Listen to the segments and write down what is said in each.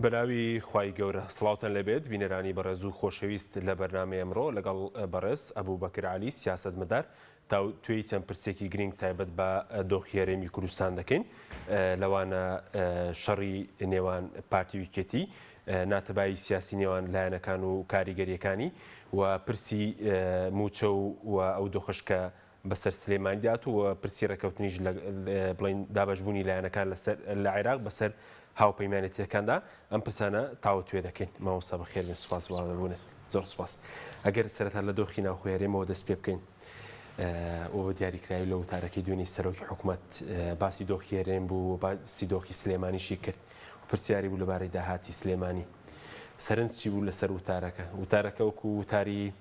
بەناوی خوای گەورە سڵاوتان لەبێت بینەرانی بەڕێز و خۆشەویست لە بەرنامە ئەمڕۆ لەگەڵ بەڕێز ئەبوبەکر عەلی سیاسەتمەدار تا توێی چەند پرسێکی گرنگ تایبەت بە دۆخی هەرێمی کوردستان دەکەین لەوانە شەڕی نێوان پارتیویکێتی ناتەبایی سیاسی نێوان لایەنەکان و کاریگەریەکانی و پرسی موچە و ئەو دۆخشکە بەسەر سلێمانی دات و پرسی ڕێکەوتنیش بڵین دابەشبوونی لایەنەکان لە عێراق بەسەر هاوپەیمانێتیەکاندا ئەم پرسانە تاوە توێ دەکەین مامۆستا بەخێر سوپاس بوونێت زۆر سوپاس ئەگەر سەرەتا لە دۆخی ناوخۆی هەرێمەوە دەست پێ بکەین ئەوە دیاریکراوی لە وتارەکەی دوێنێ سەرۆکی حکوومەت باسی دۆخی هەرێم بوو باسی دۆخی سلێمانیشی کرد و پرسیاری بوو لەبارەی داهاتی سلێمانی سەرنج چی بوو لەسەر وتارەکە وەکو وتاری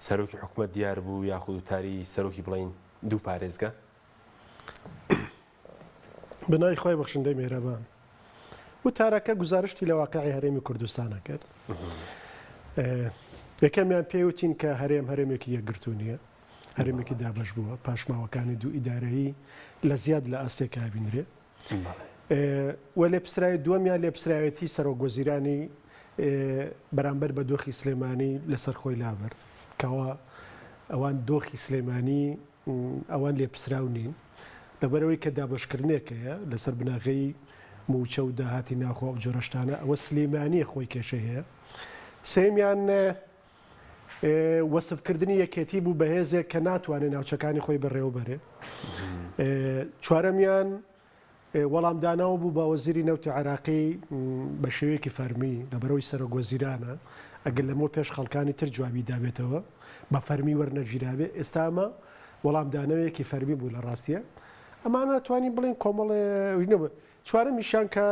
سەرۆکی حکوومەت دیار بوو یاخود وتاری سەرۆکی بڵین دوو پارێزگا بنای خۆی بەخشندەی مێرەبان وتارەکە گزارشتی لە واقعی هەرێمی کوردستانە کرد یەکەمیان پێوتین کە هەرێمێکی یەکگرتو نییە هەرێمێکی دابەش بووە پاشماوەکانی دوو ئیدارەیی لە زیاد لە ئاستێکا بینرێ وە لێپسراوی دووەمیان لێپسراوێتی سەرۆکوەزیرانی بەرامبەر بە دۆخی سلێمانی لەسەر خۆی لابەر کەوا ئەوان دۆخی سلێمانی ئەوان لێپسراو نین لەبەرەوەی کە دابەشکردنێکەیە لەسەر بناغی موچە و داهاتی ناخۆ ئەو جۆرەشتانە ئەوە سلێمانیە خۆی کێشە هەیە سێمیان وەسفکردنی یەکێتی بوو بەهێزێک کە ناتوانێت ناوچەکانی خۆی بەڕێوەبەرێ چوارەمیان وەڵامداناوە بوو بە وەزیری نەوتی عێراقی بە شێوەیەکی فەرمی لەبەرەوەی سەرۆکوەزیرانە ئەگەر لەمەوە پێش خەڵکانی تر جوابی دابێتەوە بە فەرمی وەرنەگیراوێ ئێستا ئەمە وەڵامدانەوەیەکی فەرمی بوو لە ڕاستیە ئەمانە توانین بڵین کۆمەڵێ چوارەمیشان کە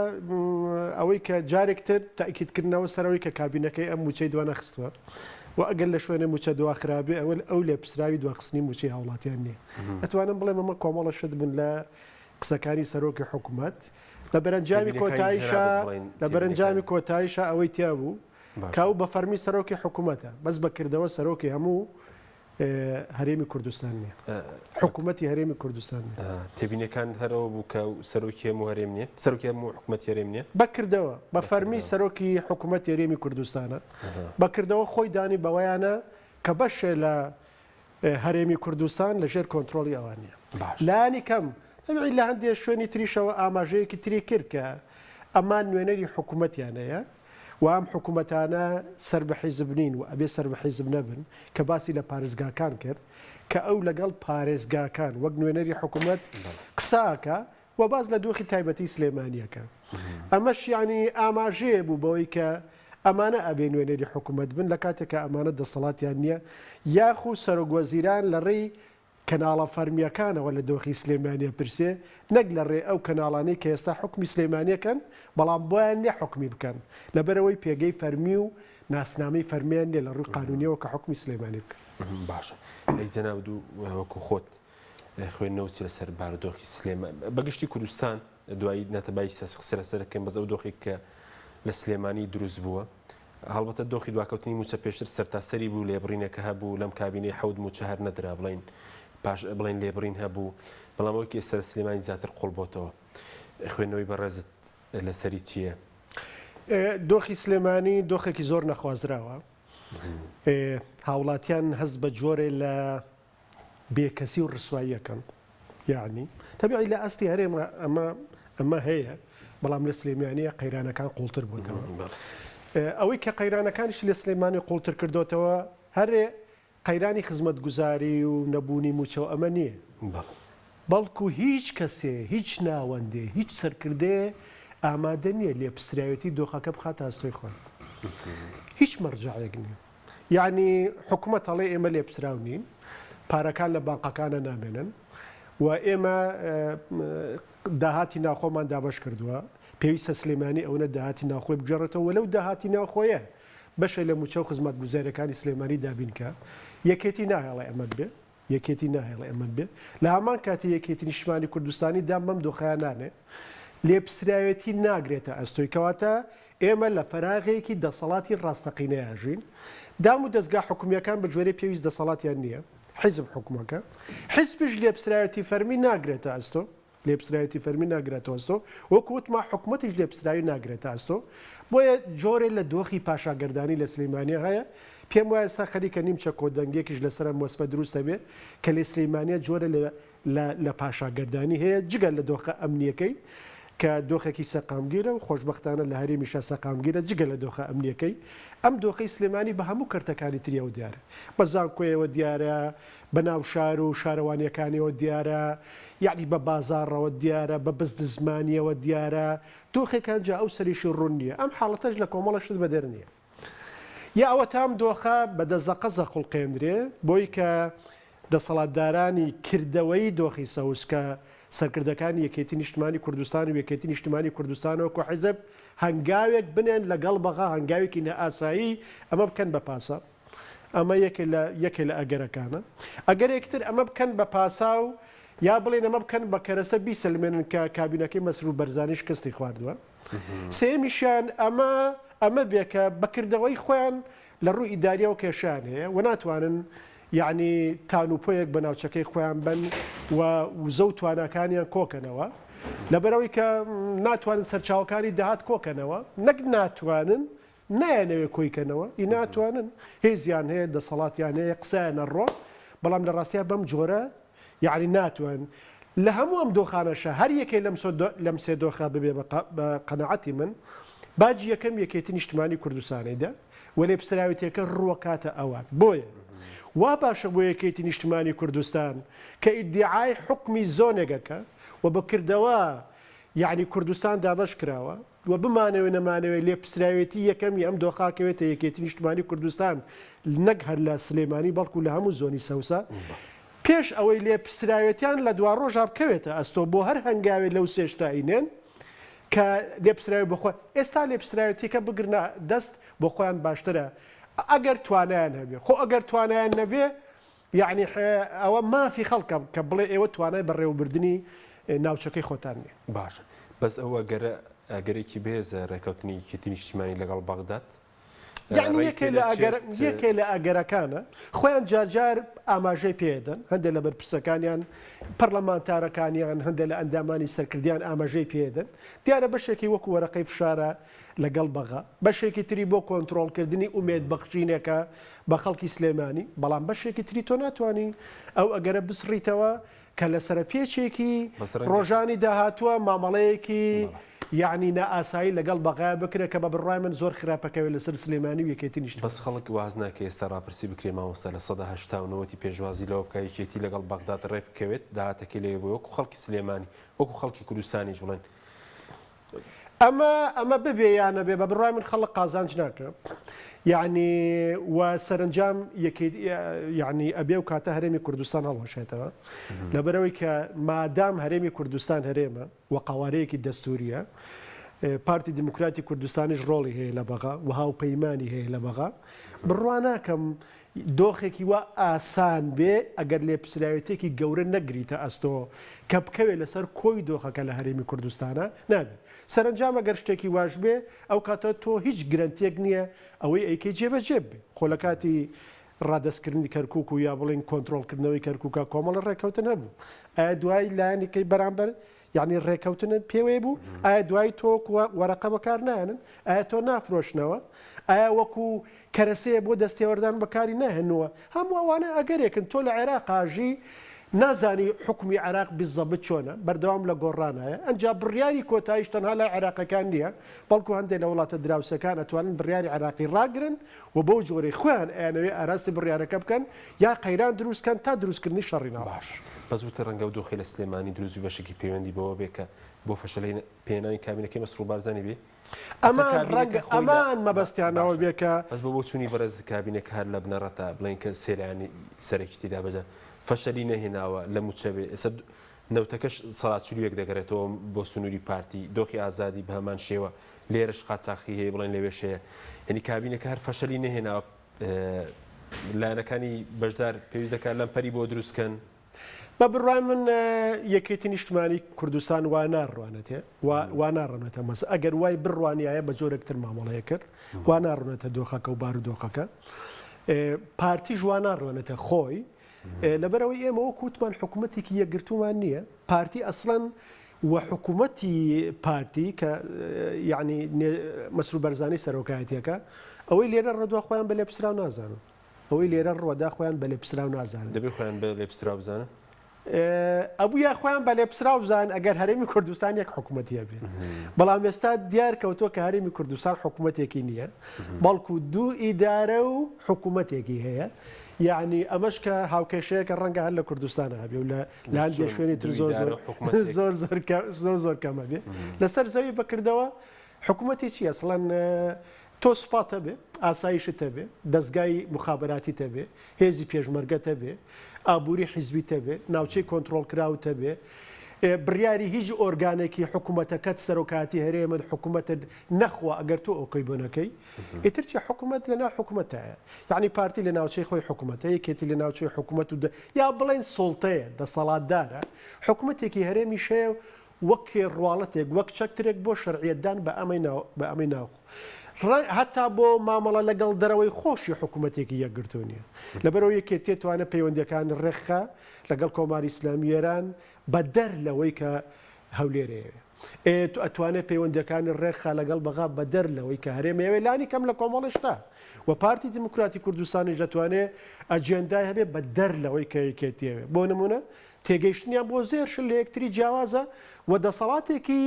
ئەوەی کە جارێکتر تاکیدکردنەوە سەرەوەی کە کابینەکەی ئەم موچەی دوانە خستووە و ئەگەر لە شوێنە موچە دواخرابێ ئەو لێ پسراوی دواخستنی موچەی هاوڵاتیان نییە ئەتوانم بڵێم ئەمە کۆمەڵە شت بوون لە قسەکانی سەرۆکی حکوومەت لە بەرەنجامی کۆتاییشە ئەوەی تیا بوو کاو بە فەرمی سەرۆکی حکوومەتە بەس بەکردەوە سەرۆکی هەموو هەرێمی کوردستان نییە حکوومەتی هەرێمی کوردستان تێبینەکان هەرەوە بوو کە سەرۆکی هەموو هەرێم نییە سەرۆکی هەموو حکوومەتی هەرێم نییە بەکردەوە بە فەرمی سەرۆکی حکوومەتی هەرێمی کوردستانە بەکردەوە خۆی دانی بەوەیانە کە بەشێ لە هەرێمی کوردستان لەژێر کۆنتترۆلی ئەوانە لانی کەم لە هەندێک شوێنی تریشەوە ئاماژەیەکی تری کرد کە ئەمان نوێنەری حکوومەتیانەیە و ئەم حکوومەتانە سەر بە حیزب نین و ئەبێ سەر بە حیزب نەبن کە باسی لە پارێزگاکان کرد کە ئەو لەگەڵ پارێزگاکان وەک نوێنەری حکوومەت قساکە و باز لە دۆخی تایبەتی سلێمانیەکە ئەمەش یعنی ئاماژەیە بوو بەوەی کە ئەمانە ئەبێ نوێنەری حکوومەت بن لە کاتێکە ئەمانە دەسەڵاتیان نییە یاخو سەرۆکوەزیران لە ڕێی کەناڵە فەرمیەکانەوە لە دۆخی سلێمانیە پرسێ نەک لە ڕێ ئەو کەناڵانەی کە ئێستا حکمی سلێمانیەکەن بەڵام بۆیان نێ حکمی بکەن لەبەرەوەی پێگەی فەرمی و ناسنامەی فەرمیان لێ لە ڕووی قانونیەوە کە حکمی سلێمانی بکەن باشە ئەی جەناب و وەکو خۆت خوێندنەوەی لەسەر بارودۆخی سلێمان بەگشتی کوردستان دوایی ناتەبایی سیاسی قسە لەسەرەکەم بەس ئەو دۆخێک کە لە سلێمانی دروست بووە هەڵبەتە دۆخی دواکەوتنی موچە پێشتر سەرتاسەری بوو لێبڕینێکە هەبوو لەم کابینەی حەوت موچە هەر نەدرا بڵین پاش بڵین لێبڕین هەبوو بەڵام ئەوەی ئێستا سلێمانی زیاتر قوڵبۆتەوە خوێندنەوەی بەڕێزت لەسەری چییە؟ دۆخی سلێمانی دۆخێکی زۆر نەخوازراوە هاوڵاتیان هەست بە جۆرێ لە بێکەسی و ڕسواییەکەن یعنی تەبیعی لە ئەستی هەرێم ئەمە هەیە بەڵام لە سلێمانیە قەیرانەکان قوڵتر بووتەوە ئەوەی کە قەیرانەکانیش لە سلێمانی قوڵتر کردوتەوە هەرێ قەیرانی خزمەتگوزاری و نەبوونی موچەوە ئەمە نییە بەڵکو هیچ کەسێ هیچ ناوەندێ هیچ سەرکردێ ئامادە نییە لێ پسراوێتی دۆخەکە بخات ئاستۆی خۆی هیچ مەرجەعێک نییە یعنی حکوومەت هەڵێ ئێمە لێ پسراو نین پارەکان لە بانقەکانە نامێنن و ئێمە داهاتی ناخۆمان دابەش کردووە پێویستە سلێمانی ئەوەنە داهاتی ناخۆی بگەڕێتەوە لەو داهاتی ناخۆیە بەشە لە موچە و خزمەت گوزارەکانی سلێمانی دابینکە یەکێتی ناهێڵە ئەمە بێ یەکێتی ناهێڵە ئەمە بێ لە هەمان کاتی یەکێتی نیشتمانی کوردستانی دام بەم دۆخەیانانێ لێپسراوێتی ناگرێتە ئەستۆی کەواتە ئێمە لە فەراغەیەکی دەسەڵاتی ڕاستەقینەیەژین دام و دەستگا حکومیەکان بە جوێرە پێویست دەسەڵاتیان نییە حیزب حکومەکە حیزبش لێپسراوێتی فەرمی ناگرێتە ئەستۆ لێپسرایەتی فەرمی ناگرێتەوە ئەستۆ وەکوتما حکوومەتیش لێپسراوی ناگرێتە ئەستۆ بۆیە جۆرێ لە دۆخی پاشاگەردانی لە سلەیمانیە هەیە پێم وایە ئێستا خەریکە نیمچە کۆدەنگێکیش لەسەر مۆسفە دروستە بێ کە لە سلەیمانیە جۆرە لە پاشاگەردانی هەیە جگە لە دۆخە ئەمنیەکەی کە دۆخێکی سەقامگیرە و خۆشببختانە لە هەرێمیشە سەقامگیرە جگە لە دۆخە ئەمنیەکەی ئەم دۆخەی سلێمانی بە هەموو کەرتەکانی تریەوە دیارە بە زانکۆیەوە دیارە بە ناو شار و شارەوانیەکانیەوە دیارە یعنی بە بازارڕەوە دیارە بە بەست زمانیەوە دیارە دۆخێکان جا ئەو سەریشی ڕوون نییە ئەم حاڵەتەش لە کۆمەڵەشت بەدەر نییە یا ئەوە تام دۆخە بە دەزەقەزە قوڵقێندرێ بۆی کە دەسەڵاتدارانی کردەوەی دۆخی سەوسکە سەرکردەکانی یەکێتی نیشتمانی کوردستان و یەکێتی نیشتمانی کوردستانەوە کە حیزب هەنگاوێک بنێن لەگەڵ بەغا هەنگاوێکی نەئاسایی ئەمە بکەن بە پاسا ئەمە یەکێ لە ئەگەرەکانە ئەگەرێکتر ئەمە بکەن بە پاسا و یا بڵێن ئەمە بکەن بە کەرەسە بیسەلمێنن کە کابینەکەی مەسرور بەرزانیش کەستی خواردووە سێمیشیان ئەمە بێکە بەکردەوەی خۆیان لە ڕووی ئیداریە و کێشان هەیە و ناتوانن یعنی تانوپۆیەک بە ناوچەکەی خۆیان بن و زە و توانەکانیان کۆکەنەوە لەبەرەوەی کە ناتوانن سەرچاوەکانی داهات کۆکەنەوە نەک ناتوانن نایەنەوێ کۆیکەنەوە ئی ناتوانن هێزیان هەیە دەسەڵاتیان هەیە قسەیان نەڕۆ بەڵام لە ڕاستیا بەم جۆرە یعنی ناتوان لە هەموو ئەم دۆخانەشە هەر یەکێ لەم سێ دۆخە ببێ بە قەنەعەتی من باجی یەکەم یەکێتی نیشتمانی کوردستانیدا و لێپسراوێتیەکە ڕووەکاتە ئەوان بۆیە وا باشە بۆ یەکێتی نیشتمانی کوردستان کە ئیدعای حکمی زۆنێگەکە و بەکردەوە یعنی کوردستان دابەش کراوە و بمانەوێ نەمانەوێت لێپسراوێتی یەکەمی ئەم دۆخاکەوێتە یەکێتی نیشتمانی کوردستان نەک هەر لە سلێمانی بەڵکو لە هەموو زۆنی سەوسە پێش ئەوەی لێپسراوێتیان لە دوا ڕۆژا بکەوێتە ئەستۆ بۆ هەر هەنگاوێت لەو سێشتاینێن کە لێپسراوی بخۆ ئێستا لێپسراوێتیکە بگرنە دەست بۆ خۆیان باشترە ئەگەر توانیان هەبێ خۆ ئەگەر توانیان نەبێ یعنی ئەوە مافی خەڵکە کە بڵێ ئێوە توانای بەڕێوەبردننی ناوچەکەی خۆتان نیە باشە بەس ئەوە ئەگەرێکی بێزە ڕێکەوتنی کێتی نیشتیمانی لەگەڵ بەغداد یعنی یەکێ لە ئەگەرەکانە خۆیان جارجار ئاماژەی پێدەن هەندێک لە بەرپرسەکانیان پەرلەمانتارەکانیان هەندێک لە ئەندامانی سەرکردیان ئاماژەی پێدەن دیارە بەشێکی وەکو وەرەقەی فشارە لەگەڵ بەغا بەشێکی تری بۆ کۆنتترۆلکردنی ئومێد بەخشینێکە بە خەڵکی سلێمانی بەڵام بەشێکی تری تۆ ناتوانانی ئەو ئەگەرە بسڕیتەوە کە لە سەرپێچێکی ڕۆژانی داهاتووە مامەڵەیەکی یعنی نائاسایی لەگەڵ بەغای بکرێت کە بە بڕای من زۆر خراپەکەوێت لەسەر سلێمانی و یەکێتی نیشت بەس خەڵک واز ناکە ئێستا ڕاپرسی بکرێ مامۆستا لە 1970 پێشوازی لەوە بکە یەکێتی لەگەڵ بەغداد ڕێ بکەوێت داهاتەکەی لێ بۆ وەکو خەڵکی سلێمانی وەکو خەڵکی کوردستانیش بڵێن ئەمە ببێ یانە بێ بە بڕای من خەڵک قازانج ناکە یعنی و سەرنجام یعنی ئەبێ و کاتە هەرێمی کوردستان هەڵهۆشێتەوە لەبەرەوەی کە مادام هەرێمی کوردستان هەرێمە و قاوارەیەکی دەستوریە پارتی دموکراتی کوردستانیش ڕۆڵی هەیە لە بەغا و هاوپەیمانی هەیە لە بەغا بڕوا ناکەم دۆخێکی وا ئاسان بێ ئەگەر لێپسراوێتێکی گەورە نەگریتە ئەستۆ کە بکەوێت لەسەر کۆی دۆخەکە لە هەرێمی کوردستانە نابێت سەرنجام ئەگەر شتێکی واش بێ ئەو کاتە تۆ هیچ گرنتێک نییە ئەوەی ئەیکەی جێبەجێ بێ خۆ لە کاتی ڕادەستکردنی کەرکک و یا بڵین کۆنتترۆلکردنەوەی کەرککە کۆمەڵە ڕێکەوتن هەبوو ئایا دوای لایەنێکی بەرامبەر یعنی ڕێکەوتنە پێوێ بوو ئایا دوای تۆ وەرەقە بەکار نایەنن ئایا تۆ نافرۆشنەوە ئایا وەکو کەرەسەیە بۆ دەستێوەردان بەکاری ناهێنەوە هەموو ئەوانە ئەگەرێکن تۆ لە عێراقاژی نازانی حکمی عراق بیزەبت چۆنە بەردەوام لە گۆڕانایە ئەنجا بڕیاری کۆتاییش تەنها لە عێراقەکان نییە بەڵکو هەندێک لە وڵاتە دراوسەکان ئەتوانن بڕیاری عراقی ڕاگرن و بەو جۆرەی خۆیان ئەیانەوێ ئاراستی بڕیارەکە بکەن یا قەیران دروستکەن تا دروستکردنی شەڕی ناباش بەزوتە ڕەنگە و دۆخی لە سلێمانی دروست و بەشێکی پەیوەندی بەوە بێ کە بۆ فەشەلەی پێێنانی کابینەکەی مەسرور بارزانانی بێ ئەمان مەبەستیانەوە بێکە بەس بە بۆ چوونی بەرەز کابینێک هەر لە بنەڕەتە بڵین کە سێرانی سەرێکی تێدا بەجە فەشەلی نەهێناوە لە موچەبێ ئێستا نەوتەکەش سەڵاتچلوەک دەگەڕێتەوە بۆ سنووری پارتی دۆخی ئازادی بە هەمان شێوە لێرەش قاچاقی هەیە بڵێن لەوێشەیە یعنی کابینەکە هەر فەشەلی نەهێناوە لایەنەکانی بەشدار پێویستەکە لەم پەری بۆ دروستکەن بە بڕای من یەکێتی نیشتمانی کوردستان وا ناڕوانێتێ وا ناڕەنێتە مەس ئەگەر وای بڕوانیایە بە جۆرەکتر مامەڵەیە کرد وا ناڕوانێتە دۆخەکە و بار و دۆخەکە پارتی ژوان ناڕوانێتە خۆی لەبەرەوەی ئێمە وەکوتمان حکوومەتێکی یەکگرتومان نییە پارتی ئەسڵەن وحکوومەتی پارتی کە یعنی مەسروور بەرزانی سەرۆکایەتەکە ئەوەی لێرە ڕێدوا خۆیان بە لێپسرا نازانن ئەوەی لێرە ڕۆدا خۆیان بە لێپسرا نازانن دەبێت خۆیان بە لێپسرا بزانن ئەبوو یا خۆیان بە لێپسرا بزان ئەگەر هەرێمی کوردستان یەک حکوومەتیە بێت بەڵام ئێستا دیار کەوتۆ کە هەرێمی کوردستان حکوومەتێکی نییە بەڵکو دوو ئیدارە و حکوومەتێکی هەیە یعنی ئەمەش کە هاوکێشەیە کە ڕەنگە هەر لە کوردستانە هەبێ و لە هەندێک شوێنی تر زۆر کەمە بێ لەسەر زەوی بەکردەوە حکوومەتی چی ئەسڵەن تۆ سوپاتە بێ ئاسایشتە بێ دەستگای مخابراتیتە بێ هێزی پێشمەرگەتە بێ ئابووری حیزبیتە بێ ناوچەی کۆنتترۆل کراوتە بێ بڕیاری هیچ ئۆرگانێکی حکوومەتەکەت سەرۆکاتی هەرێمە حکوومەتت نەخوا ئەگەر تۆ ئۆکەی بۆنەکەی ئیترچی حکوومەت لەنا حکوومەتایە یعنی پارتی لە ناوچەی خۆی حکوومەتەیە کێتی لە ناوچەی حکوومەت و یا بڵێن سڵتەیە دەسەڵاتدارە حکوومەتێکی هەرێمی شەیە وەک ڕواڵەتێک وەک چەکترێک بۆ شەرعیەتدان بە ئەمەی ناو هەتا بۆ مامەڵە لەگەڵ دەرەوەی خۆشی حکوومەتێکی یەکگرتو نیە لەبەرەوە یەکێت تێتوانە پەیوەندەکان ڕێخە لەگەڵ کۆماری ئیسلامیێران بە دەر لەوەی کە هەولێرەیە ئەتوانێت پەیوەندەکانی ڕێخە لەگەڵ بەغا بە دەر لەوەی کە هەرێمەوێ لانی کەم لە کۆمەڵشتا و پارتی دیموکراتی کوردستانی دەتوانێت ئەجێندای هەبێ بە دەر لەوەی کە یەکێتیەوێ بۆ نمونە تێگەیشتنیان بۆ زێرش لە یەکتری جیاوازە و دەسەڵاتێکی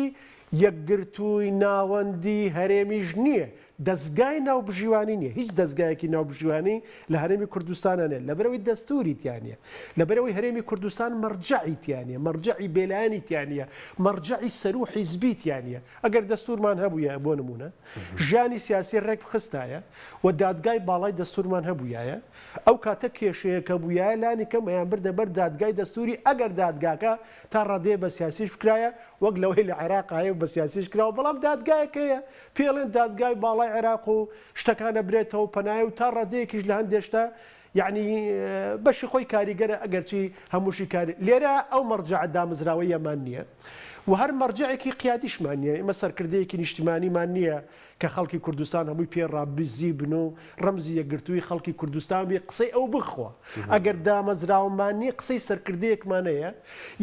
یەکگرتووی ناوەندی هەرێمیش نییە دەستگای ناوبژیوانی نییە هیچ دەستگایەکی ناوبژیوانی لە هەرێمی کوردستانانێت لەبەرەوەی دەستوریتیانە لەبەرەوەی هەرێمی کوردستان مەرجعیتیانە مەرجعی بێلایانیتیانە مەرجعی سەر و حیزبیتیانە ئەگەر دەستورمان هەبووە بۆ نمونە ژیانی سیاسی ڕێک خستایە و دادگای باڵای دەستورمان هەبووایە ئەو کاتە کێشەیەکە بووایە لانی کەم ئەیان بردە بەر دادگای دەستوری ئەگەر دادگاکە تا ڕادێ بە سیاسیش بکرایە وەک لەوەی لە عێراقایە بە سیاسیش کراوە بەڵام دادگایەکەیە پێڵێن دادگای باڵای عێراق و شتەکانە برێتەوە پەنایە و تا ڕادەیەکیش لە هەندێشتا یعنی بەشی خۆی کاریگەرە ئەگەرچی هەمووشی کاری لێرە ئەو مەرجع دامزراوەی ئەمان نییە و هەر مەرجعێکی قیادیشمان نییە ئمە سەرکردەیەکی نیشتیمانیمان نییە کە خەڵکی کوردستان هەمووی پێڕابزی بن و ڕەمزی یەکگرتووی خەڵکی کوردستان بێ قسەی ئەو بخوا ئەگەر دامەزراومان نییە قسەی سەرکردەیەکمانەیە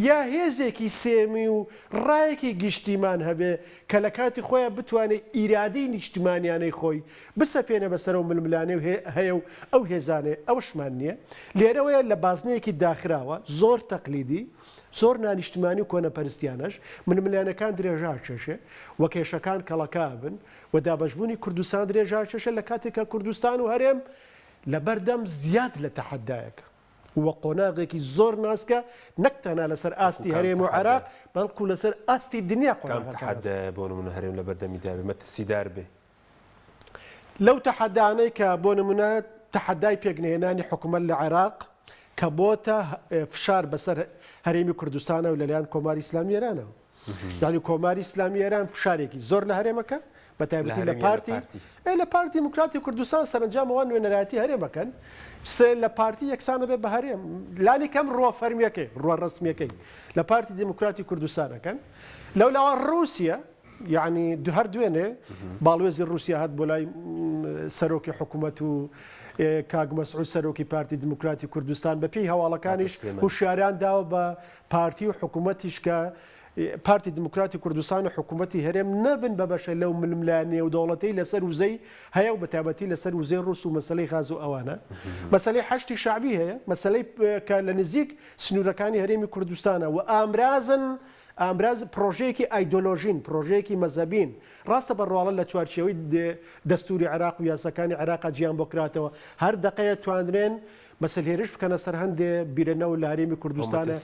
یا هێزێکی سێمی و ڕایەکی گشتیمان هەبێ کە لە کاتی خۆیان بتوانێت ئیرادەی نیشتیمانیانەی خۆی بسەپێنە بەسەر و ململانێ هەیە و ئەو هێزانێ ئەوشمان نییە لێرەوەیە لە بازنەیەکی داخراوە زۆر تەقلیدی زۆر نانیشتمانی و کۆنەپەرستیانەش منملانەکان درێژا چێشێ و کێشەکان کەڵەکا بن و دابەشبوونی کوردستان درێژا چێشە لە کاتێکە کوردستان و هەرێم لە بەردەم زیاد لە تەحەدایەکە و قۆناغێکی زۆر ناسکە نەکتەنا لەسەر ئاستی هەرێم و عێراق بەڵکو لەسەر ئاستی دنیا قۆناغ بۆ نمونە هەرێم لە بەردەمیدا بێ مەترسیدار بێ لەو تەحەدانەی کە بۆ نمونە تەحەدای پێگنهێنانی حکوومەت لە عێراق کە بۆتە فشار بەسەر هەرێمی کوردستانە و لەلایەن کۆماری ئیسلامی ئێرانەوە یعنی کۆماری ئیسلامی ئێران فشارێکی زۆر لە هەرێمەکە بە تایبەتی لە پارتی دیموکراتی کوردستان سەرنجامەوە نوێنەرایەتی هەرێمەکەن لە پارتی یەکسانە بێ بە هەرێم لانی کەم ڕۆ فەرمیەکەی ڕۆ ڕسمیەکەی لە پارتی دیموکراتی کوردستانەکەن لەولاوە رووسیا یعنی هەر دوێنێ باڵوێزی رووسیا هات بۆ لای سەرۆکی حکوومەت و کاک مەسعود سەرۆکی پارتی دیموکراتی کوردستان بە پێی هەواڵەکانیش هوشیاریان داوە بە پارتی و حکوومەتیش کە پارتی دیموکراتی کوردستان و حکوومەتی هەرێم نەبن بە بەشە لەو ململانێ و دەوڵەتەی لەسەر وزەی هەیە و بەتابەتی لەسەر وزەی ڕوس و مەسلەی غاز و ئەوانە مەسلەی حەشتی شعبی هەیە مەسلەی کە لە نزیک سنوورەکانی هەرێمی کوردستانە و ئامراز پرۆژەیەکی ئایدۆلۆژین پرۆژەیەکی مەزەبین ڕاستە بەڕواڵە لە چوارچێوەی دەستوری عێراق و یاسەکانی عێراق جیان بۆ کراتەوە هەر دقەیە توانرێن مەسلهێرش بکەنە سەر هەندێ بیرەنەوە لە هەرێمی کوردستانە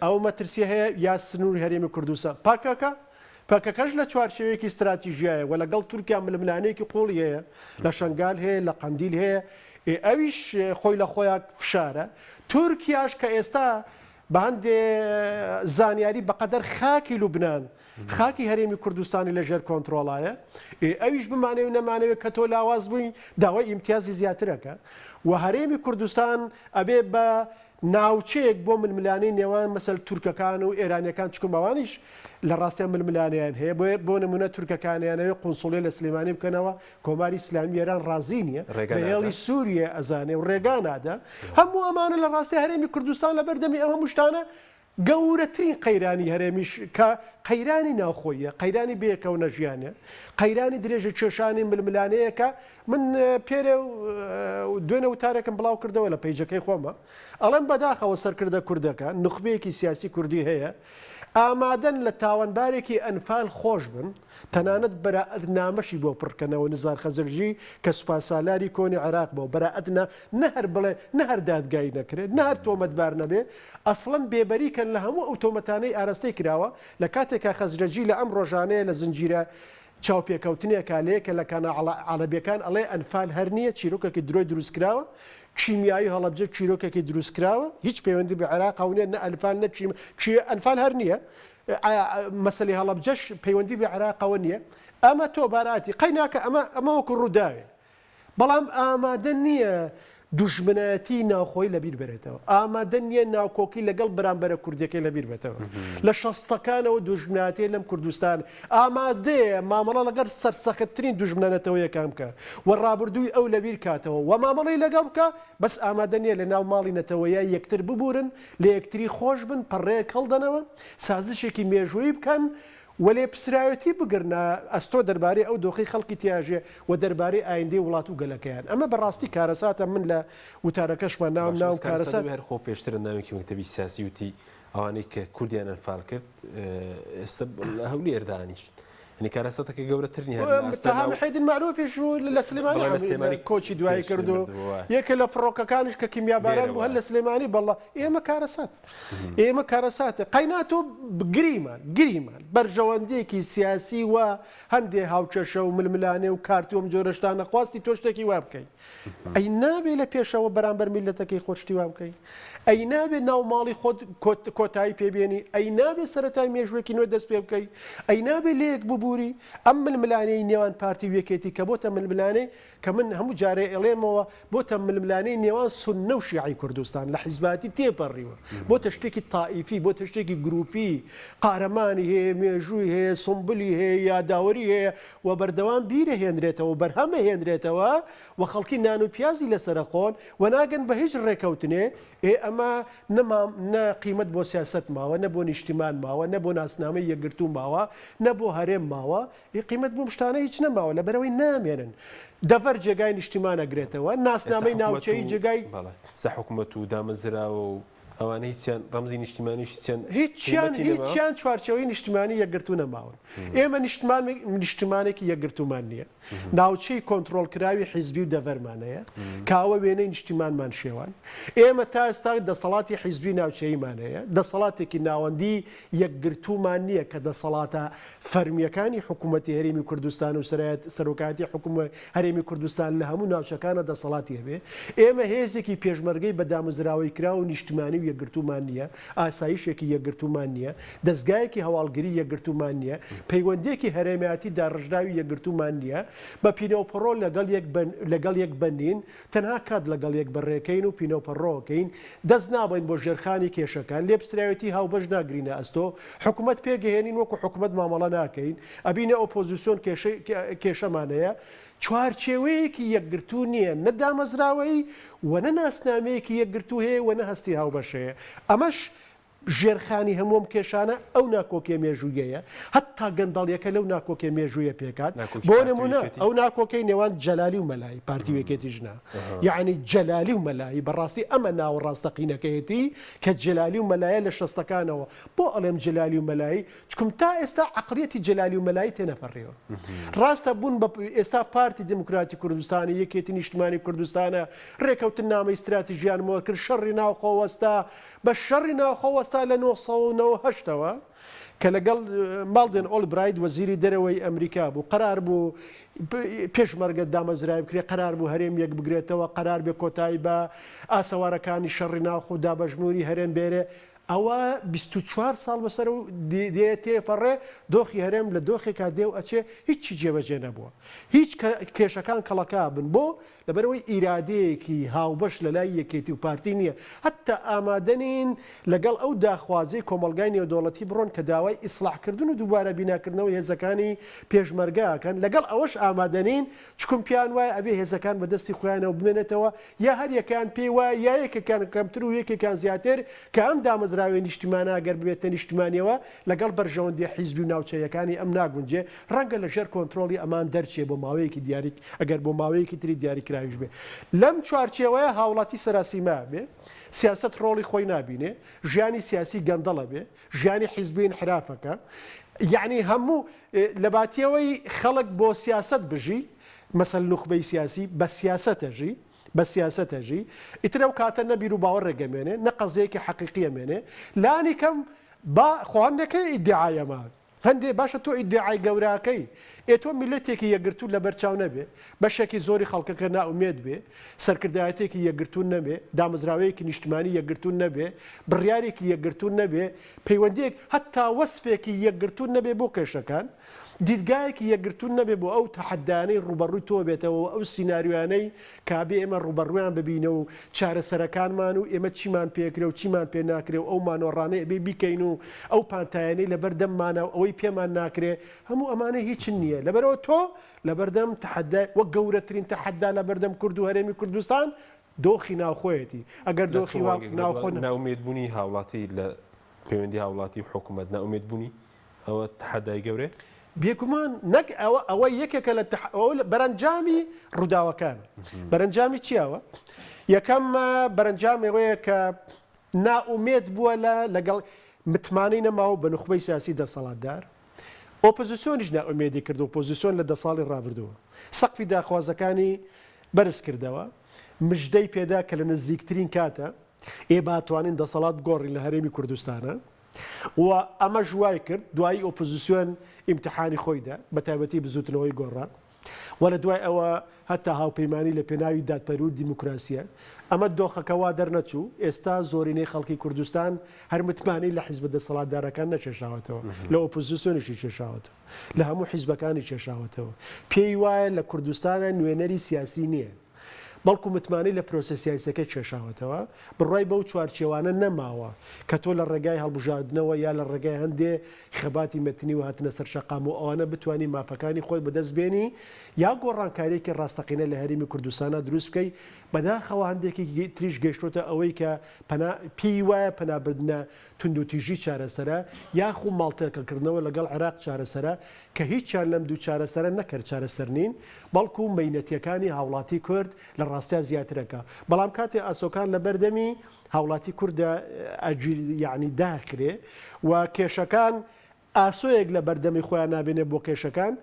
ئەو مەترسی هەیە یا سنووری هەرێمی کوردستان پاکەکەش لە چوارچێوەیەکی استراتیژیایە و لەگەڵ تورکیا ململانەیەکی قوڵی هەیە لە شنگال هەیە لە قەندیل هەیە ئەویش خۆی لە خۆیان فشارە تورکیاش کە ئێستا بە هەندێ زانیاری بەقەدەر خاکی لوبنان خاکی هەرێمی کوردستانی لەژێر کۆنتترۆڵایە ئەویش بمانێ و نەمانەوێت کە تۆ لاواز بووین داوای ئیمتیازی زیاترەکە و هەرێمی کوردستان ئەبێ بە ناوچەیەک بۆ ململانی نێوان مەسەل تورکەکان و ئێرانیەکان چکم ئەوانیش لە ڕاستیان ململانیان هەیە بۆ نمونە تورکەکانیانەوە قونسوڵێ لە سلێمانی بکەنەوە کۆماری ئیسلامی ئێران ڕازی نییە بەهێڵی سووریە ئەزانێ و ڕێگانادا هەموو ئەمانە لە ڕاستی هەرێمی کوردستان لە بەردەمی ئەمە مشتانە گەورەترین قەیرانی هەرێمیش کە قەیرانی ناوخۆیە قەیرانی بەیەکەونە ژیانە قەیرانی درێژە کێشانی ململانەیەکە من پێرە دوێنە وتارێکم بڵاو کردەوە لە پەیجەکەی خۆمە ئەڵەن بەداخەوە سەرکردە کوردەکە نخبەیەکی سیاسی کوردی هەیە ئامادەن لە تاوانبارێکی ئەنفال خۆش بن تەنانەت بەراعەتنامەشی بۆ پڕکەنەوە نزار خەزرجی کە سوپاسالاری کۆنی عێراق بۆ بەراعەتنا نەهەر بڵێ نەهەر دادگایی نەکرێت نەهەر تۆمەتبار نەبێ ئەسڵەن بێبەریکەن لە هەموو ئەو تۆمەتانەی ئاراستەی کراوە لە کاتێکا خەزرجی لە ئەم ڕۆژانەیە لە زنجیرە چاوپێکەوتنێکا لەیە کە لە کانە عەڵەبیەکان ئەڵێ ئەنفال هەر نییە چیرۆکێکی درۆی دروستکراوە کیمیایی هەڵەبجە چیرۆکێکی دروستکراوە هیچ پەیوەندی بە عێراق هەونێ نە ئەنفال نە ئەنفال هەر نییە مەسەلی هەڵەبجەش پەیوەندی بە عێراقەوە نییە ئەمە تۆ باراتی قەیناکە ئەمە وەکو ڕووداوێ بەڵام ئامادە نییە دوژمنایەتی ناوخۆی لەبیر بێتەوە ئامادە نییە ناوکۆکی لەگەڵ بەرامبەرە کوردەکەی لەبیر بێتەوە لە شەستەکانەوە دوژمنایەتی لەم کوردستان ئامادەیە مامەڵە لەگەر سەرسەختترین دوژمنانەتەوە یەکان بکە و ڕابردووی ئەو لەبیر کاتەوە و مامەڵی لەگەڵ بکە بەس ئامادە نییە لە ناو ماڵی نەتەوەیە یەکتر ببورن لە یەکتری خۆش بن پەڕێک هەڵدەنەوە سازشێکی مێژووی بکەن وەلێ پسراوەتی بگرنە ئەستۆ دەربارەی ئەو دۆخی خەڵکی تیاژێ و دەربارەی ئایندەی وڵات و گەلەکەیان ئەمە بەڕاستی کارەساتە من لە وتارەکەشمان ناو کارەسات هەر خۆ پێشتر ناوێکی مەکتەبی سیاسی وتی ئەوانەی کە کوردیان ئەنفال کرد ئێستا هەولی ئێردانیش يعني كارثتك جورة ترني هذا حيد المعروف شو للسليماني كوتشي دواي كردو ياكل فروكا كانش ككيمياء باران وهلا سليماني بالله إيه ما كارثات إيه ما كارثات قيناته قريمان برجوانديكي سياسي وهندي هاوتشا وململاني وكارتي ومجورشتان خواستي توشتكي وابكي أي نابي لبيشا وبرامبر ملتكي خوشتي وابكي أي نابي ناو مالي خود كوتاي بيبيني أي نابي سرتاي ميجوكي نو دس بيبكي أي نابي ليك بوري أم الملاني نيوان بارتي ويكيتي كبوتا من الملاني كمن هم جاري إليموا بوتا من الملاني نيوان سنة وشيعي كردستان لحزباتي تيبريوا بوتا اشتكي طائفي بوتا اشتكي جروبي قارماني هي ميجوي هي صنبلي هي يا داوري هي وبردوان بيره هي نريتها وبرهمه هي نريتها وخلقي نانو بيازي لسرقون وناقن بهج الركوتني أما نا قيمة بو سياسة ماوا نبو اجتماع ماوا نبو ناسنامي يقرتو ماوا نبو هرم ماوا قيمة بو مشتانه هيچ نماوا لبروي نامينن دفر جگاي اجتماع نقريتوا ناسنامي ناوچي جگاي سا حكومته دام الزرا ئەوانە هیچیان ڕەمزی نیشتیمانیشیان هیچیان چوارچەوەی نیشتیمانی یەکگرتوونە ماون ئێمە نیشتمانێکی یەکگرتومان نییە ناوچەی کۆنتڕۆڵکراوی حیزبی و دەڤەرمانەیە کاوە وێنەی نیشتیمانمان شێوان ئێمە تا ئێستا دەسەڵاتی حیزبی ناوچەیمانەیە دەسەڵاتێکی ناوەندی یەکگرتومان نییە کە دەسەڵاتە فەرمیەکانی حکوومەتی هەرێمی کوردستان و سەرۆکاتی حکوومەت هەرێمی کوردستان لە هەموو ناوچەکانە دەسەڵاتی هەبێ ئێمە هێزێکی پێشمەرگەی بە دامەزراوەی کرا و نیشتیمانی یەکگرتومان نییە ئاسایشێکی یەکگرتومان نییە دەستگایەکی هەواڵگری یەکگرتومان نییە پەیوەندێکی هەرێمیاتی داڕژراوی یەکگرتومان نییە بە پینۆپەڕۆ لەگەڵ یەک بنین تەنها کات لەگەڵ یەک بەڕێکەین و پینۆپەڕۆکەین دەست نابین بۆ ژێرخانی کێشەکان لێ پسراوەتی هاوبەش ناگرینە ئەستۆ حکوومەت پێگەهێنین وەکو حکوومەت مامەڵە ناکەین ئەبینە ئۆپۆزیسیۆن کێشەمانەیە چوارچێوەیەکی یەکگرتو نییە نەدامەزراوەی و نە ناسنامەیەکی یەکگرتو هەیە و نە هەستی هاوبەشەیە ئەمەش ژێرخانی هەموم کێشانە ئەو ناکۆکێ مێژوویەیە هەتا گەندەڵیەکە لەو ناکۆکێ مێژوویە پێکات بۆ نمونە ئەو ناکۆکەی نێوان جەلالی و مەلای پارتیوێکێتی ژنا یعنی جەلالی و مەلای بەڕاستی ئەمە ناوە ڕاستەقینەکەیەتی کە جەلالی و مەلایە لە شەستەکانەوە بۆ ئەڵێم جەلالی و مەلایی چکم تا ئێستا عەقڵیەتی جەلالی و مەلایی تێنەپەڕیەوە ڕاستە بوون بە ئێستا پارتی دموکراتی کوردستانی یەکێتی نیشتیمانی کوردستانە ڕێکەوتن نامەی استراتیژیانەوە کرد شەڕی ناوخۆوەستا بە شەڕی ناوخۆوەستا لە 1970ەوە کە لەگەڵ مالدن ئۆلبراید وەزیری دەرەوەی ئەمریکا بوو قەرار بوو پێشمەرگە دامەزرای بکرێ قەرار بوو هەرێم یەک بگرێتەوە قەرار بێ کۆتایی بە ئاسەوارەکانی شەڕی ناوخۆ دابەژموری هەرێم بێرێ ئەوە 24 ساڵ بەسەر و تێپەڕێ دۆخی هەرێم لە دۆخێکا دێو ئەچێ هیچی جێبەجێ نەبووە هیچ کێشەکان کەڵەکا بن بۆ لەبەرەوەی ئیرادەیەکی هاوبەش لە لای یەکێتی و پارتی نییە حتا ئامادەنین لەگەڵ ئەو داخوازی کۆمەلگای نێودەوڵەتی بڕۆن کە داوای ئیسلاحکردن و دووبارە بیناکردنەوە هێزەکانی پێشمەرگاکەن لەگەڵ ئەوەش ئامادەنین چکم پیان وایە ئەبێ هێزەکان بەدەستی خۆیانەوە بمێنێتەوە یا هەر یەکان پێی وایە یا یەکێکان کەمتر و یەکێکان زیاتر کە ئەم دامەزراوی نیشتیمانە ئەگەر ببێتە نیشتیمانیەوە لەگەڵ بەرژەوەندی حیزبی و ناوچەیەکانی ئەم ناگونجێ ڕەنگە لە ژێر کۆنتترۆلی ئەمان دەرچێ بۆ ماوەیەکی دیاری ئەگەر بۆ ماوەیەکی تری دیاریکراویش بێ لەم چوارچێوەیە هاوڵاتی سەراسیما بێ سیاست ڕۆڵی خۆی نبینێ ژیانی سیاسی گەندەڵە بێ ژیانی حیزبی انحرافەکە یعنی هەموو لە باتیەوەی خەڵک بۆ سیاست بژی مەسەل نوخبەی سیاسی بە سیاستەژی بە سیاستەژی ئیترە و کاتە نەبیر و باوەڕ ڕێگەمێنێ نە قەزەیەکی حەقیقیەمێنێ لانی کەم با خواندەکەی ئیدعایەما هەندێ باشە تۆ ئیدعای گەوراکەی تۆ میلەتێکی یەکگرتوو لە بەرچاو نەبێ بەشێکی زۆری خەڵکەکە ناومێت بێ سەرکردایەتێکی یەکگرتوون نەبێ دامەزراوەیەکی نیشتمانی یەکگرتوون نەبێ بڕیارێکی یەکگرتوون نەبێ پەیوەندیەک هەتا وەسفێکی یەکگرتوون نەبێ بۆ کێشەکان دیدگایەکی یەکگرتوون نەبێ بۆ ئەو تەحەدانەی ڕوبەڕووی تۆ بێتەوە ئەو سیناریوانەی کابێ ئێمە ڕوبەڕویان ببینە و چارەسەرەکانمان و ئێمە چیمان پێکرێ و چیمان پێ ناکرێ و ئەو مانۆڕانەیە بێ بیکەین و ئەو پانتایانەی لە بەردەممانە و ئەوەی پێمان ناکرێ هەموو ئەمانە هیچ نییە لەبەرەوە تۆ لە بەردەم تەحەدای وەک گەورەترین تەحەدا لە بەردەم کورد و هەرێمی کوردستان دۆخی ناوخۆیەتی ئەگەر دۆخی ناوخۆ ناومێدبوونی هاوڵاتی لە پەیوەندی هاوڵاتی و حکوومەت ناومێدبوونی ئەوە تەحەدای گەورێ بێگومان نەک ئەوە یەکێکە لە بەرەنجامی ڕووداوەکان بەرەنجامی چیاوە یەکەم بەرەنجامەوەیە کە ناومێت بووە لەگەڵ متمانەی نەماوە بە نوخبەی سیاسی دەسەڵاتدار ئۆپۆزیسیۆنیش ناومێدی کرد و ئۆپۆزیسیۆن لە 10 ساڵی ڕابردووە سەقفی داخوازەکانی بەرز کردەوە مژدەی پێدا کە لە نزیکترین کاتە باتوانین دەسەڵات گۆڕی لە هەرێمی کوردستانە و ئەمە ژوای کرد دوایی ئۆپۆزیسیۆن ئیمتحانی خۆیدا بە تایبەتی بزوتنەوەی گۆڕان و لە دوای ئەوە هەتا هاوپەیمانی لە پێناوی دادپەروەری و دیموکراسیە ئەمە دۆخەکەوا دەرنەچوو ئێستا زۆرینەی خەڵکی کوردستان هەر متمانی لە حیزب دەسەڵاتدارەکان نەچێشاوەتەوە لە ئۆپۆزیسیۆنیشی چێشاوەتەوە لە هەموو حیزبەکانی چێشاوەتەوە پێی وایە لە کوردستانە نوێنەری سیاسی نییە بەڵکو متمانی لە پرۆسە سیاسەکە چێشاوەتەوە بڕای بەو چوارچێوانە نەماوە کە تۆ لە ڕێگای هەڵبژاردنەوە یا لە ڕێگای هەندێ خەباتی مەتنی و هاتنە سەر شەقام و ئەوانە بتوانانی مافەکانی خۆی بەدەستبێنی یا گۆڕانکاریێکی ڕاستەقینە لە هەرێمی کوردستانە دروست بکەی بەداخەوە هەندێکی تریش گەشتۆتە ئەوەی کە پێی وایە پەنابردنە تونند و تیژی چارەسەرە یاخو ماڵتەکەکردنەوە لەگەڵ عێراق چارەسەرە کە هیچیان لەم دوو چارەسەرە نەکرد چارەسەر نین بەڵکو مەینەتیەکانی هاوڵاتی کورد لە ڕاستیا زیاترەکە بەڵام کاتێ ئاسۆکان لە بەردەمی هاوڵاتی کووردە یعنی داکرێ و کێشەکان ئاسۆیەک لە بەردەمی خۆیان نابێنێ بۆ کێشەکان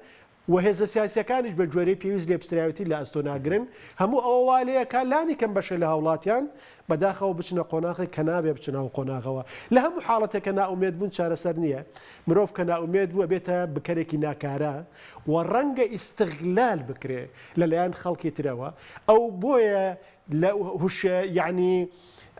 و هێزە سیاسەکانیش بە جۆرەی پێویست لێ پسراوەتی لە ئەستۆ ناگرن هەموو ئەوە والەیەکە لانی کەم بەشە لە هاوڵاتیان بەداخەوە بچنە قۆناغی کە نابێ بچنەوە قۆناغەوە لە هەموو حاڵەتێکە ناومێت بوون چارەسەر نییە مرۆڤ کە ناومێت بووە بێتە بکەرێکی ناکارە و ڕەنگە ئیستغلال بکرێ لەلایەن خەڵکی ترەوە ئەو بۆیە لە هوشە یعنی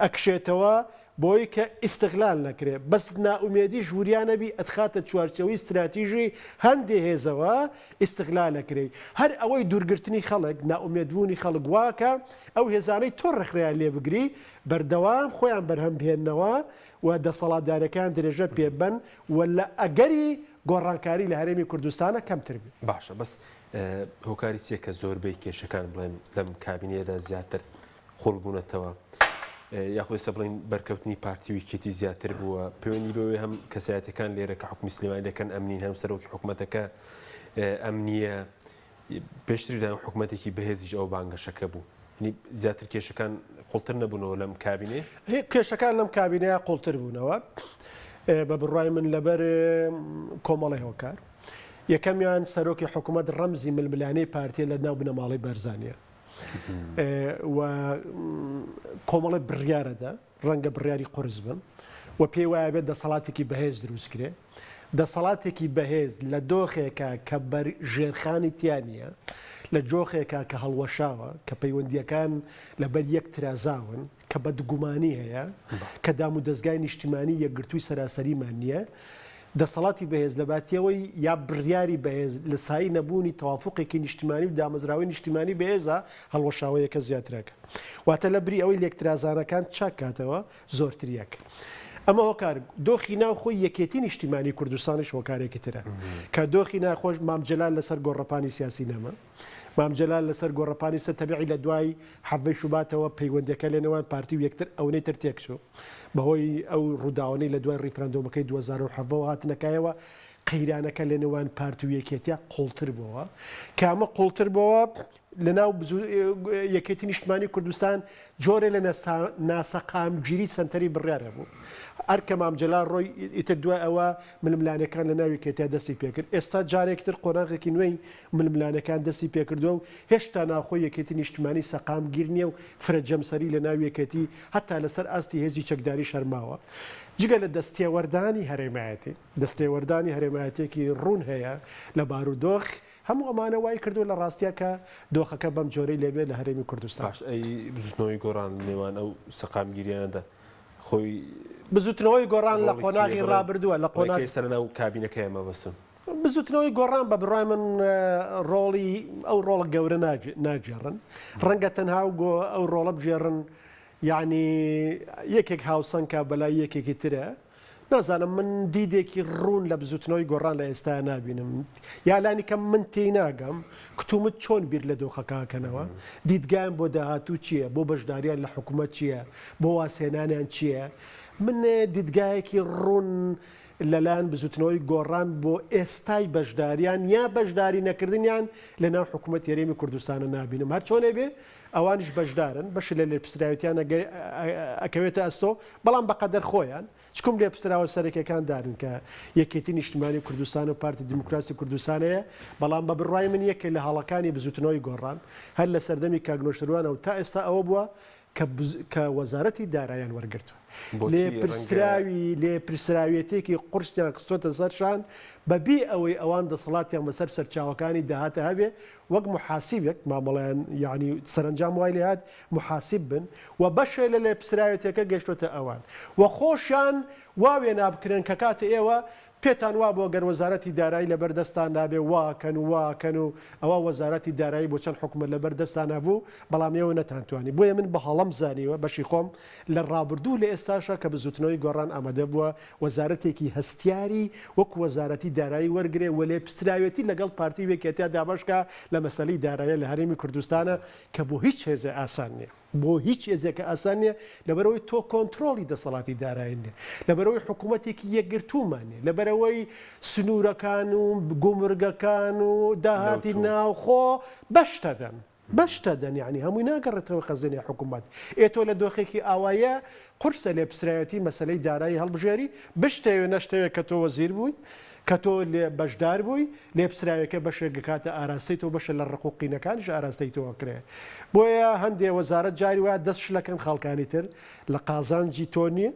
ئەکشێتەوە بۆی کە ئیستغلال نەکرێ بەس ناومێدی ژووریانەبی ئەتخاتە چوارچەوەی استراتیژی هەندێ هێزەوە ئیستغلال نەکرێ هەر ئەوەی دوورگرتنی خەڵک ناومێدبوونی خەڵک واکە ئەو هێزانەی تۆ ڕێکخرایان لێ بگری بەردەوام خۆیان بەرهەم بهێننەوە و دەسەڵاتدارەکان درێژە پێبەن و لە ئەگەری گۆڕانکاری لە هەرێمی کوردستانە کەمتر بێت باشە بەس هۆکاری چیە کە زۆربەی کێشەکان بڵێن لەم کابینەیەدا زیاتر خۆڵبوونەتەوە یاخۆ ئێستا بڵین بەرکەوتنی پارتی ویکێتی زیاتر بووە پەیوەندی بەوەی هەم کەسایەتەکان لێرە کە حکومی سلێمانی دەکەن ئەمنین هەم سەرۆکی حکوومەتەکە ئەمنیە پێشتردا حکوومەتێکی بەهێزیش ئەو بانگەشەکە بوو زیاتر کێشەکان قوڵتر نەبوونەوە لەم کابینێ کێشەکان لەم کابینەیە قوڵتر بوونەوە بە بڕای من لەبەر کۆمەڵی هۆکار یەکەمیان سەرۆکی حکوومەت ڕەمزی ململانەی پارتیە لە ناو بنەماڵی بەرزانیە و کۆمەڵی بڕیارەدا ڕەنگە بڕیاری قورس بن و پێی وایە بێت دەسەڵاتێکی بەهێز دروست کرێ دەسەڵاتێکی بەهێز لە دۆخێکە کە ژێرخانی تیانە لە جۆخێکە کە هەڵوەشاوە کە پەیوەندیەکان لەبەر یەک ترازاون کە بەدگومانی هەیە کە دام و دەستگای نیشتیمانی یەکگرتووی سەراسەریمان نییە دەسەڵاتی بەهێز لە باتیەوەی یا بڕیاری بەهێز لە سایی نەبوونی تەوافقێکی نیشتیمانی و دامەزراوی نیشتیمانی بەهێزە هەڵوەشاوەیەکە زیاترەکە واتە لە بری ئەوەی لێکترازانەکان چاک کاتەوە زۆرتریەک. ئەمە هۆکار دۆخی ناو خۆی یەکێتی نیشتیمانی کوردستانیش هۆکارێکی ترە کە دۆخی ناخۆش مامجلال لەسەر گۆڕەپانی سیاسی نەما مامجلال لەسەر گۆڕەپانی سەر تەبیعی لە دوای حەڤەی شوباتەوە پەیوەندەکە لە نێوان پارتی و یەکتر ئەوەی تر تێکچوو بەهۆی ئەو ڕووداوانەی لە دوای ڕیفرەندۆمەکەی 2007 هاتنەکایەوە قەیرانەکە لە نێوان پارتی و یەکێتیا قوڵتر بووە کە ئەمە قوڵتر بووە لەناو یەکێتی نیشتیمانی کوردستان جۆرە لە ناسەقامگیری سنتەری بڕیارە بوو ئەرکە مامجلال ڕۆی ئیتر دوای ئەوە ململانەکان لە ناو یەکێتیا دەستی پێکرد ئێستا جارێکتر قۆناغێکی نوێی ململانەکان دەستی پێکردووە و هێشتا ناخۆی یەکێتی نیشتیمانی سەقامگیر نییە و فرەجەمسەری لە ناو یەکێتی هەتا لەسەر ئاستی هێزی چەکداری شەرماوە جگە لە دەستێوەردانی هەرێمایەتی دەستێوەردانی هەرێمایەتێکی ڕوون هەیە لە بارودۆخ هەموو ئەمانە وای کردو لە ڕاستیە کە دۆخەکە بەم جۆرەی لێبێت لە هەرێمی کوردستان ئەی بزوتنەوەی گۆڕان نێوان ئەو سەقامگیریانەدا خۆی بزوتنەوەی گۆڕان لە قۆناغی ڕابردووە لە قۆناغی سەر ناو کابینەکە ئێمە بەسم بزوتنەوەی گۆڕان بە بڕای من ڕۆڵی ئەو ڕۆڵە گەورە ناجێڕن ڕەنگە تەنها ئەو ڕۆڵە بژێڕن یعنی یەکێک هاوسەنگکە بەلای یەکێکی ترە نازانم من دیدێکی ڕوون لە بزوتنەوەی گۆڕان لە ئێستا نابینم یالانی کەم من تێی ناگەم کتومت چۆن بیر لە دۆخەکەکەنەوە دیدگایان بۆ داهاتوو چییە بۆ بەشداریان لە حکوومەت چییە بۆ واسێنانیان چییە من دیدگایەکی ڕوون لەلایەن بزوتنەوەی گۆڕان بۆ ئێستای بەشداریان یا بەشداری نەکردنیان لە ناو حکوومەت یاریمی کوردستانە نابینم هەر چۆنێ بێ ئەوانش بەشدارن بەش لە لێپسراوەتیان ئەکەوێتە ئەستۆ بەڵام بەقەدەر خۆیان چکم لێپسراوە سەرەکیەکان دارن کە یەکێتی نیشتیمانی کوردستان و پارتی دیموکراسی کوردستانەیە بەڵام بە بڕای من یەکێ لە هەڵەکانی بزوتنەوەی گۆڕان هەر لە سەردەمی کاگنۆشتروانە و تا ئێستا ئەوە بووە کە وەزارەتی داراییان وەرگرتووە لێ پرسراویەتێکی قورسیان قستۆتە سەرشان بەبێ ئەوەی ئەوان دەسەڵاتیان بەسەر سەرچاوەکانی داهاتە هەبێ وەک محاسیبێک مامەڵیان یعنی سەرنجام وای لێ هات محاسیب بن و بەشێ لە لێ پرسراوێتەکە گەشتۆتە ئەوان و خۆشیان واوێ نابکرن کە کاتە ئێوە پێتان وا بۆ گەر وەزارەتی دارایی لەبەردەستان نابێ واکەن و ئەوە وەزارەتی دارایی بۆ چەند حکومت لەبەردەستان نەبوو بەڵام ئێوە نەتانتوانی بۆیە من بە هەڵەم زانیوە بەشی خۆم لە ڕابردوو لە ئێستاشە کە بزوتنەوەی گۆڕان ئامادە بووە وەزارەتێکی هەستیاری وەک وەزارەتی دارایی وەرگێ و لێ پستراوێتی لەگەڵ پارتی وێکێتیا دابشکە لە مەسەلەی دارایە لە هەرێمی کوردستانە کە بۆ هیچ هێزە ئاسان نییە بۆ هیچ هێزێکە ئاسان نیە لەبەرەوەی تۆ کۆنتترۆلی دەسەڵاتی دارایی نیە لەبەرەوەی حکوومەتێکی یەکگرتومانێ لەبەرەوەی سنوورەکان و گومرگەکان و داهاتی ناوخۆ بەشتەدەن یعنی هەمووی ناگەڕێتەوە خەزانەی حکوومەت ئێتۆ لە دۆخێکی ئاوایە قورسە لێ پسرایەتی مەسلەی دارایی هەڵبژێری بشتەوێ نەشتەوێت کە تۆ وەزیر بووی کە تۆ لێ بەشدار بووی لێپسراوەکە بەشێک کاتە ئاراستی تۆ بەشە لە ڕقوقینەکانیش ئاراستی تۆکرێ بۆیە هەندێک وەزارەت جاری وایە دەست شلەکەن خەڵکانی تر لە قازانجی تۆ نییە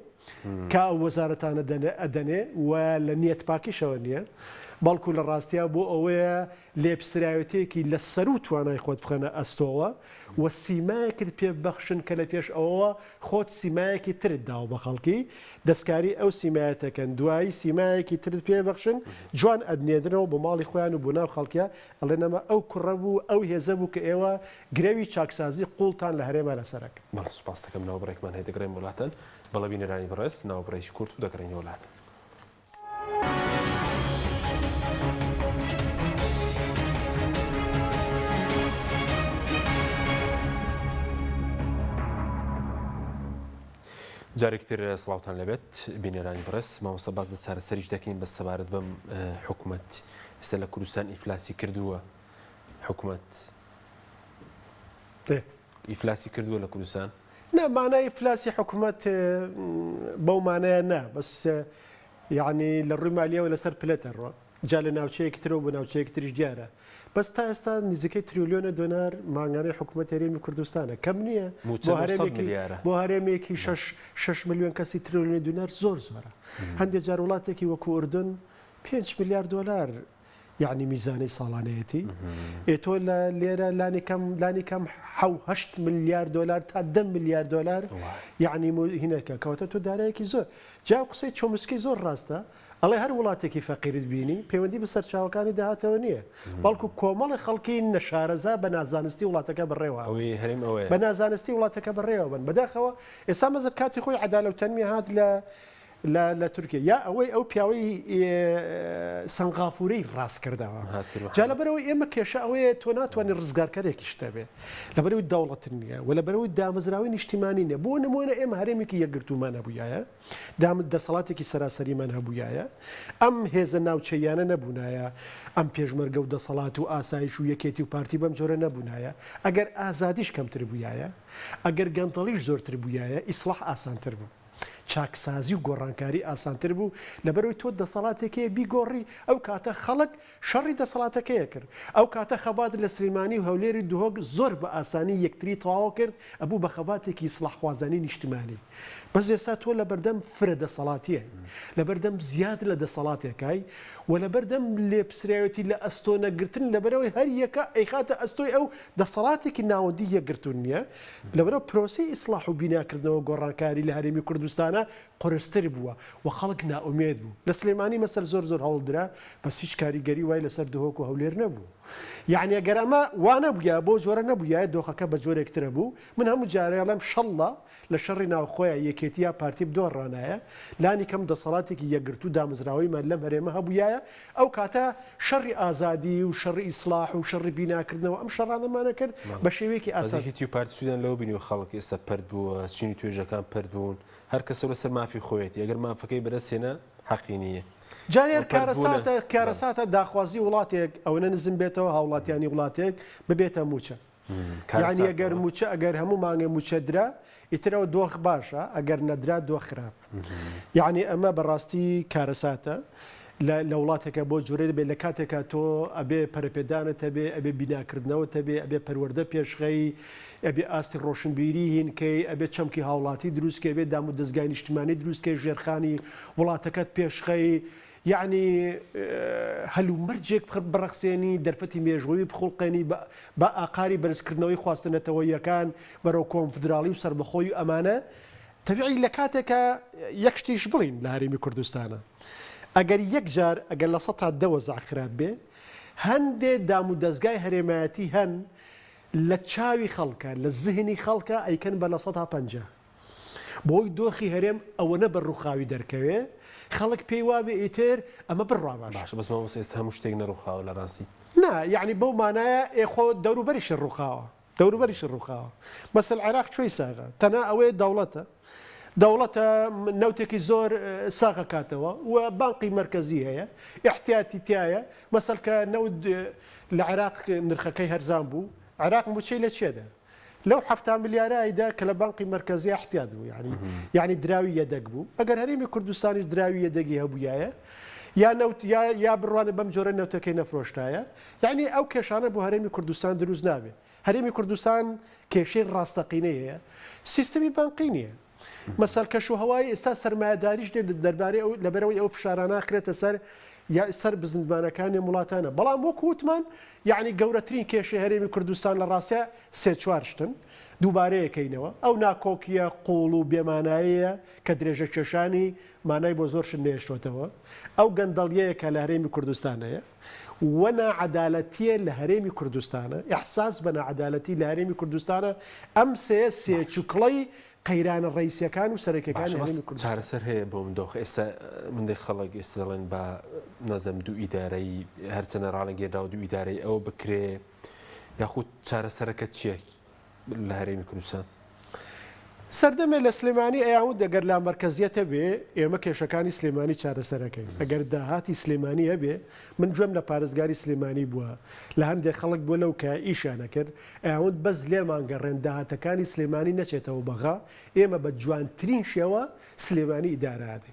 کە ئەو وەزارەتانە ئەدەنێ و لە نیەت پاکیشەوە نییە بەڵکو لە ڕاستیا بۆ ئەوەیە لێپسراوەتێکی لە سەر و توانای خۆت بخەنە ئەستۆوە و سیمایەکت پێ بەخشن کە لە پێش ئەوەوە خۆت سیمایەکی ترت داوە بە خەڵکی دەستکاری ئەو سیمایەتەکەن دوایی سیمایەکی ترت پێ بەخشن جوان ئەدنێدنەوە بۆ ماڵی خۆیان و بۆ ناو خەڵکیە ئەڵێ نەما ئەو کوڕە بوو ئەو هێزە بوو کە ئێوە گرەوی چاکسازی قوڵتان لە هەرێمە لەسەرک سپاس دەکەم ناوبڕێکمان هەیە دەگرێن وڵاتن بەڵە بینەرانی بەڕێز ناوبڕێژی کورت و دەگرێنی وڵات جارێکتر سڵاوتان لەبێت بینەرانی بەڕێز مامۆستا باز لە چارەسەریش دەکەین بە سەبارەت بەم حکوومەت ئێستا لە کوردستان ئیفلاسی کردووە حکوومەت ئیفلاسی کردووە لە کوردستان مانای ئیفلاسی حکوومەت بەو مانایە نا بەس یعنی لە ڕووی مالیەوە لەسەر پلەتەڕۆ جا لە ناوچەیەکی ترەوە بۆ ناوچەیەکی تریش دیارە بەس تا ئێستا نزیکەی تریلیۆنە دۆلار ماگانەی حکوومەت هەرێمی کوردستانە کەم نییە بۆ هەرێمێکی 6 ملیۆن کەسی تریلیۆنی دینار زۆر زۆرە هەندێک جار وڵاتێکی وەکو ئوردن 5 میلیارد دلار یعنی میزانی ساڵانەیەتی تۆ لە لێرە لانی کەم 8 میلیارد دلار تا 10 میلیارد دلار یعنی هینەکە کەواتە تۆ دارایەکی زۆر جا قسەی چۆمسکی زۆر ڕاستە ئەڵێ هەر وڵاتێکی فەقیرت بینی پەیوەندی بە سەرچاوەکانی داهاتەوە نییە بەڵکو کۆمەڵی خەڵکی نەشارەزا بە نازانستی وڵاتەکە بڕێوە بە نازانستی وڵاتەکە بڕێوە بن بەداخەوە ئێستا مەزت کاتی خۆی عەدالە و تەنمی هات لە تورکیا یا ئەوەی ئەو پیاوەی سەنغافورەی ڕاست کردەوە جا لەبەرەوەی ئێمە کێشە ئەوەیە تۆ ناتوانانی ڕزگارکەرێکی شتە بێ لەبەرەوەی دەوڵەت نییە و لەبەرەوەی دامەزراوی نیشتیمانی نیە بۆ نمونە ئێمە هەرێمێکی یەکگرتومان هەبووایە دەسەڵاتێکی سەراسەریمان هەبووایە ئەم هێزە ناوچەیانە نەبوونایە ئەم پێشمەرگە و دەسەڵات و ئاسایش و یەکێتی و پارتی بەم جۆرە نەبوونایە ئەگەر ئازادیش کەمتر بووایە ئەگەر گەنتەڵیش زۆرتر بووایە ئیسلاح ئاسانتر بوو چاکسازی و گۆڕانکاری ئاسانتر بوو لەبەرەوەی تۆ دەسەڵاتێکەیە بیگۆڕی ئەو کاتە خەڵک شەڕی دەسەڵاتەکەیە کرد ئەو کاتە خەبات لە سلێمانی و هەولێری دوهۆک زۆر بە ئاسانی یەکتری تەواو کرد ئەبوو بە خەباتێکی ئیسلاحخوازانی نیشتیمانی بەس ئێستا تۆ لە بەردەم فرە دەسەڵاتیە لە بەردەم زیاد لە دەسەڵاتێکای و لە بەردەم لێپسراوەتی لە ئەستۆنەگرتن لەبەرەوەی هەر یەکە ئەیخاتە ئەستۆی ئەو دەسەڵاتێکی ناوەندی یەکگرتون نییە لەبەرەوە پرۆسی ئیسلاح و بیناکردنەوە گۆڕانکاری لە هەرێمی کوردستانە قرستر بووە و خەڵک ناومێد بوو لە سلێمانی مەسەر زۆر هەوڵدرا بەس هیچ کاریگەری وای لەسەر دهۆک و هەولێر نەبوو یعنی ئەگەر ئەمە وانە بووە بۆ جۆرە نەبووە دۆخەکە بە جۆرێکترە بوو من هەموو جارێڵم شەڵە لە شەڕی ناوخۆیە یەکێتیە پارتی بدۆڕانایە لانی کەم دەسەڵاتێکی یەکگرت و دامەزراوەیمان لەم هەرێمە هەبووایە ئەو کاتە شەڕی ئازادی و شەڕی ئیسلاح و شەڕی بیناکردنەوە ئەم شەڕانەمانە کرد بە شێوەیەکی ئاساتی و پارتی سوودان لەوە بینی و خەڵک ئێستا پەرد بووە چینی توێژەکان پەرد بوون هەر کەسە لەسەر مافی خۆیەتی ئەگەر مافەکەی بەرەسێنە حەقی نییە جارێر کارەساتە داخوازی وڵاتێک ئەوەنە نزم بێتەوە هاوڵاتیانی وڵاتێک ببێتە موچە یعنی ئەگەر موچە ئەگەر هەموو مانگە موچە درا ئیترەوە دۆخ باشە ئەگەر نەدرا دۆ خراپ یعنی ئەمە بەڕاستی کارەساتە لە وڵاتێکە بۆ جوورێ بێت لە کاتێکا تۆ ئەبێ پەرپێدانت هەبێ ئەبێ بیناکردنەوە هەبێ ئەبێ پەروەردە پێشخەی ئەبێ ئاستی ڕۆشنبیری هینکەی ئەبێ چەمکی هاوڵاتی دروستکە بێت دام و دەستگای نیشتیمانی دروستکەی ژێرخانی وڵاتەکەت پێشخەی یعنی هەلومەرجێک بڕەخسێنی دەرفەتی مێژووی بخڵقێنی بە ئاقاری بەرزکردنەوەی خواستنەتەوەیەکان بەرەو کۆنفدراڵی و سربەخۆی و ئەمانە تەبیعی لە کاتێکە یەک شتیش بڵین لە هەرێمی کوردستانە ئەگەر یەک جار ئەگەر لە 110 خراپ بێ هەندێ دام و دەستگای هەرێمایەتی هەن لە چاوی خەڵکە لە زهنی خەڵکە ئەیکەن بە لە 150 بۆی دۆخی هەرێم ئەوەنە بە ڕووخاوی دەرکەوێ خەڵک پێی وابێ ئیتر ئەمە بڕوا باش بەس ئێستا هەموو شتێک نەڕووخاوە لە ڕاستی نا یعنی بەو مانایە ئێخۆ دەوروبەریش ڕووخاوە دەوروبەریش ڕووخاوە مەسەل عێراق کوێی ساغا تەنها ئەوەیە دەوڵەتە نەوتێکی زۆر ساغە کاتەوە و بانقی مرکزی هەیە احتیاتی تایە مەسەل کە نەود لە عێراق نرخەکەی هەرزان بوو عێراق موچەی لە چێدا لەو 7 میلیارایدا کە لە بانقی مرکزی احتیات بوو یعنی دراوی یەدەک بوو ئەگەر هەرێمی کوردستانیش دراوی یەدەگی هەبووایە یا بڕوانە بەم جۆرە نەوتەکەی نەفرۆشتایە یعنی ئەو کێشانە بۆ هەرێمی کوردستان دروست نابێ هەرێمی کوردستان کێشەی ڕاستەقینەی هەیە سیستەمی بانقی نییە مەسەل کەش و هەوای ئێستا سەرمایه‌داریش دەربارەی ئەو لەبەرەوەی ئەو فشارانە خرێتە سەر بزنبانەکانی وڵاتانە بەڵام وەکو وتمان یعنی گەورەترین کێشەی هەرێمی کوردستان لە ڕاستە 3-4 شتن دووبارەیەکەینەوە ئەو ناکۆکیە قوڵ و بێماناییە کە درێژە کێشانی مانای بۆ زۆر شت نێشتوتەوە ئەو گەندەڵیەیە کە لە هەرێمی کوردستانەیە و نەعەدالەتیە لە هەرێمی کوردستانە ئیحساس بە نەعەدالەتی لە هەرێمی کوردستانە ئەم سێچوکڵەی قەیرانە ڕئیسیەکان و سەرەکیەکانی هەرێمی کوردستان چارەسەر هەیە بۆ من دۆخ ئێستا مندێک خەڵک ئێستا دەڵێن بە نەزەم دوو ئیدارەی هەرچەنە ڕاڵەنگێدا و دوو ئیدارەی ئەوە بکرێ یاخود چارەسەرەکە چییە لە هەرێمی کوردستان سەردەمێ لە سلێمانی ئەیاود دەگەر لا مەرکەزیەتە بێ ئێمە کێشەکانی سلێمانی چارەسەرەکەین ئەگەر داهاتی سلێمانی هەبێ من گوێم لە پارێزگاری سلێمانی بووە لە هەندێک خەڵک بۆ لەو کە ئیشانە کرد ئەیاود بەس لێمانگەڕێن داهاتەکانی سلێمانی نەچێتەوە بەغا ئێمە بە جوانترین شێوە سلێمانی ئیدارادێ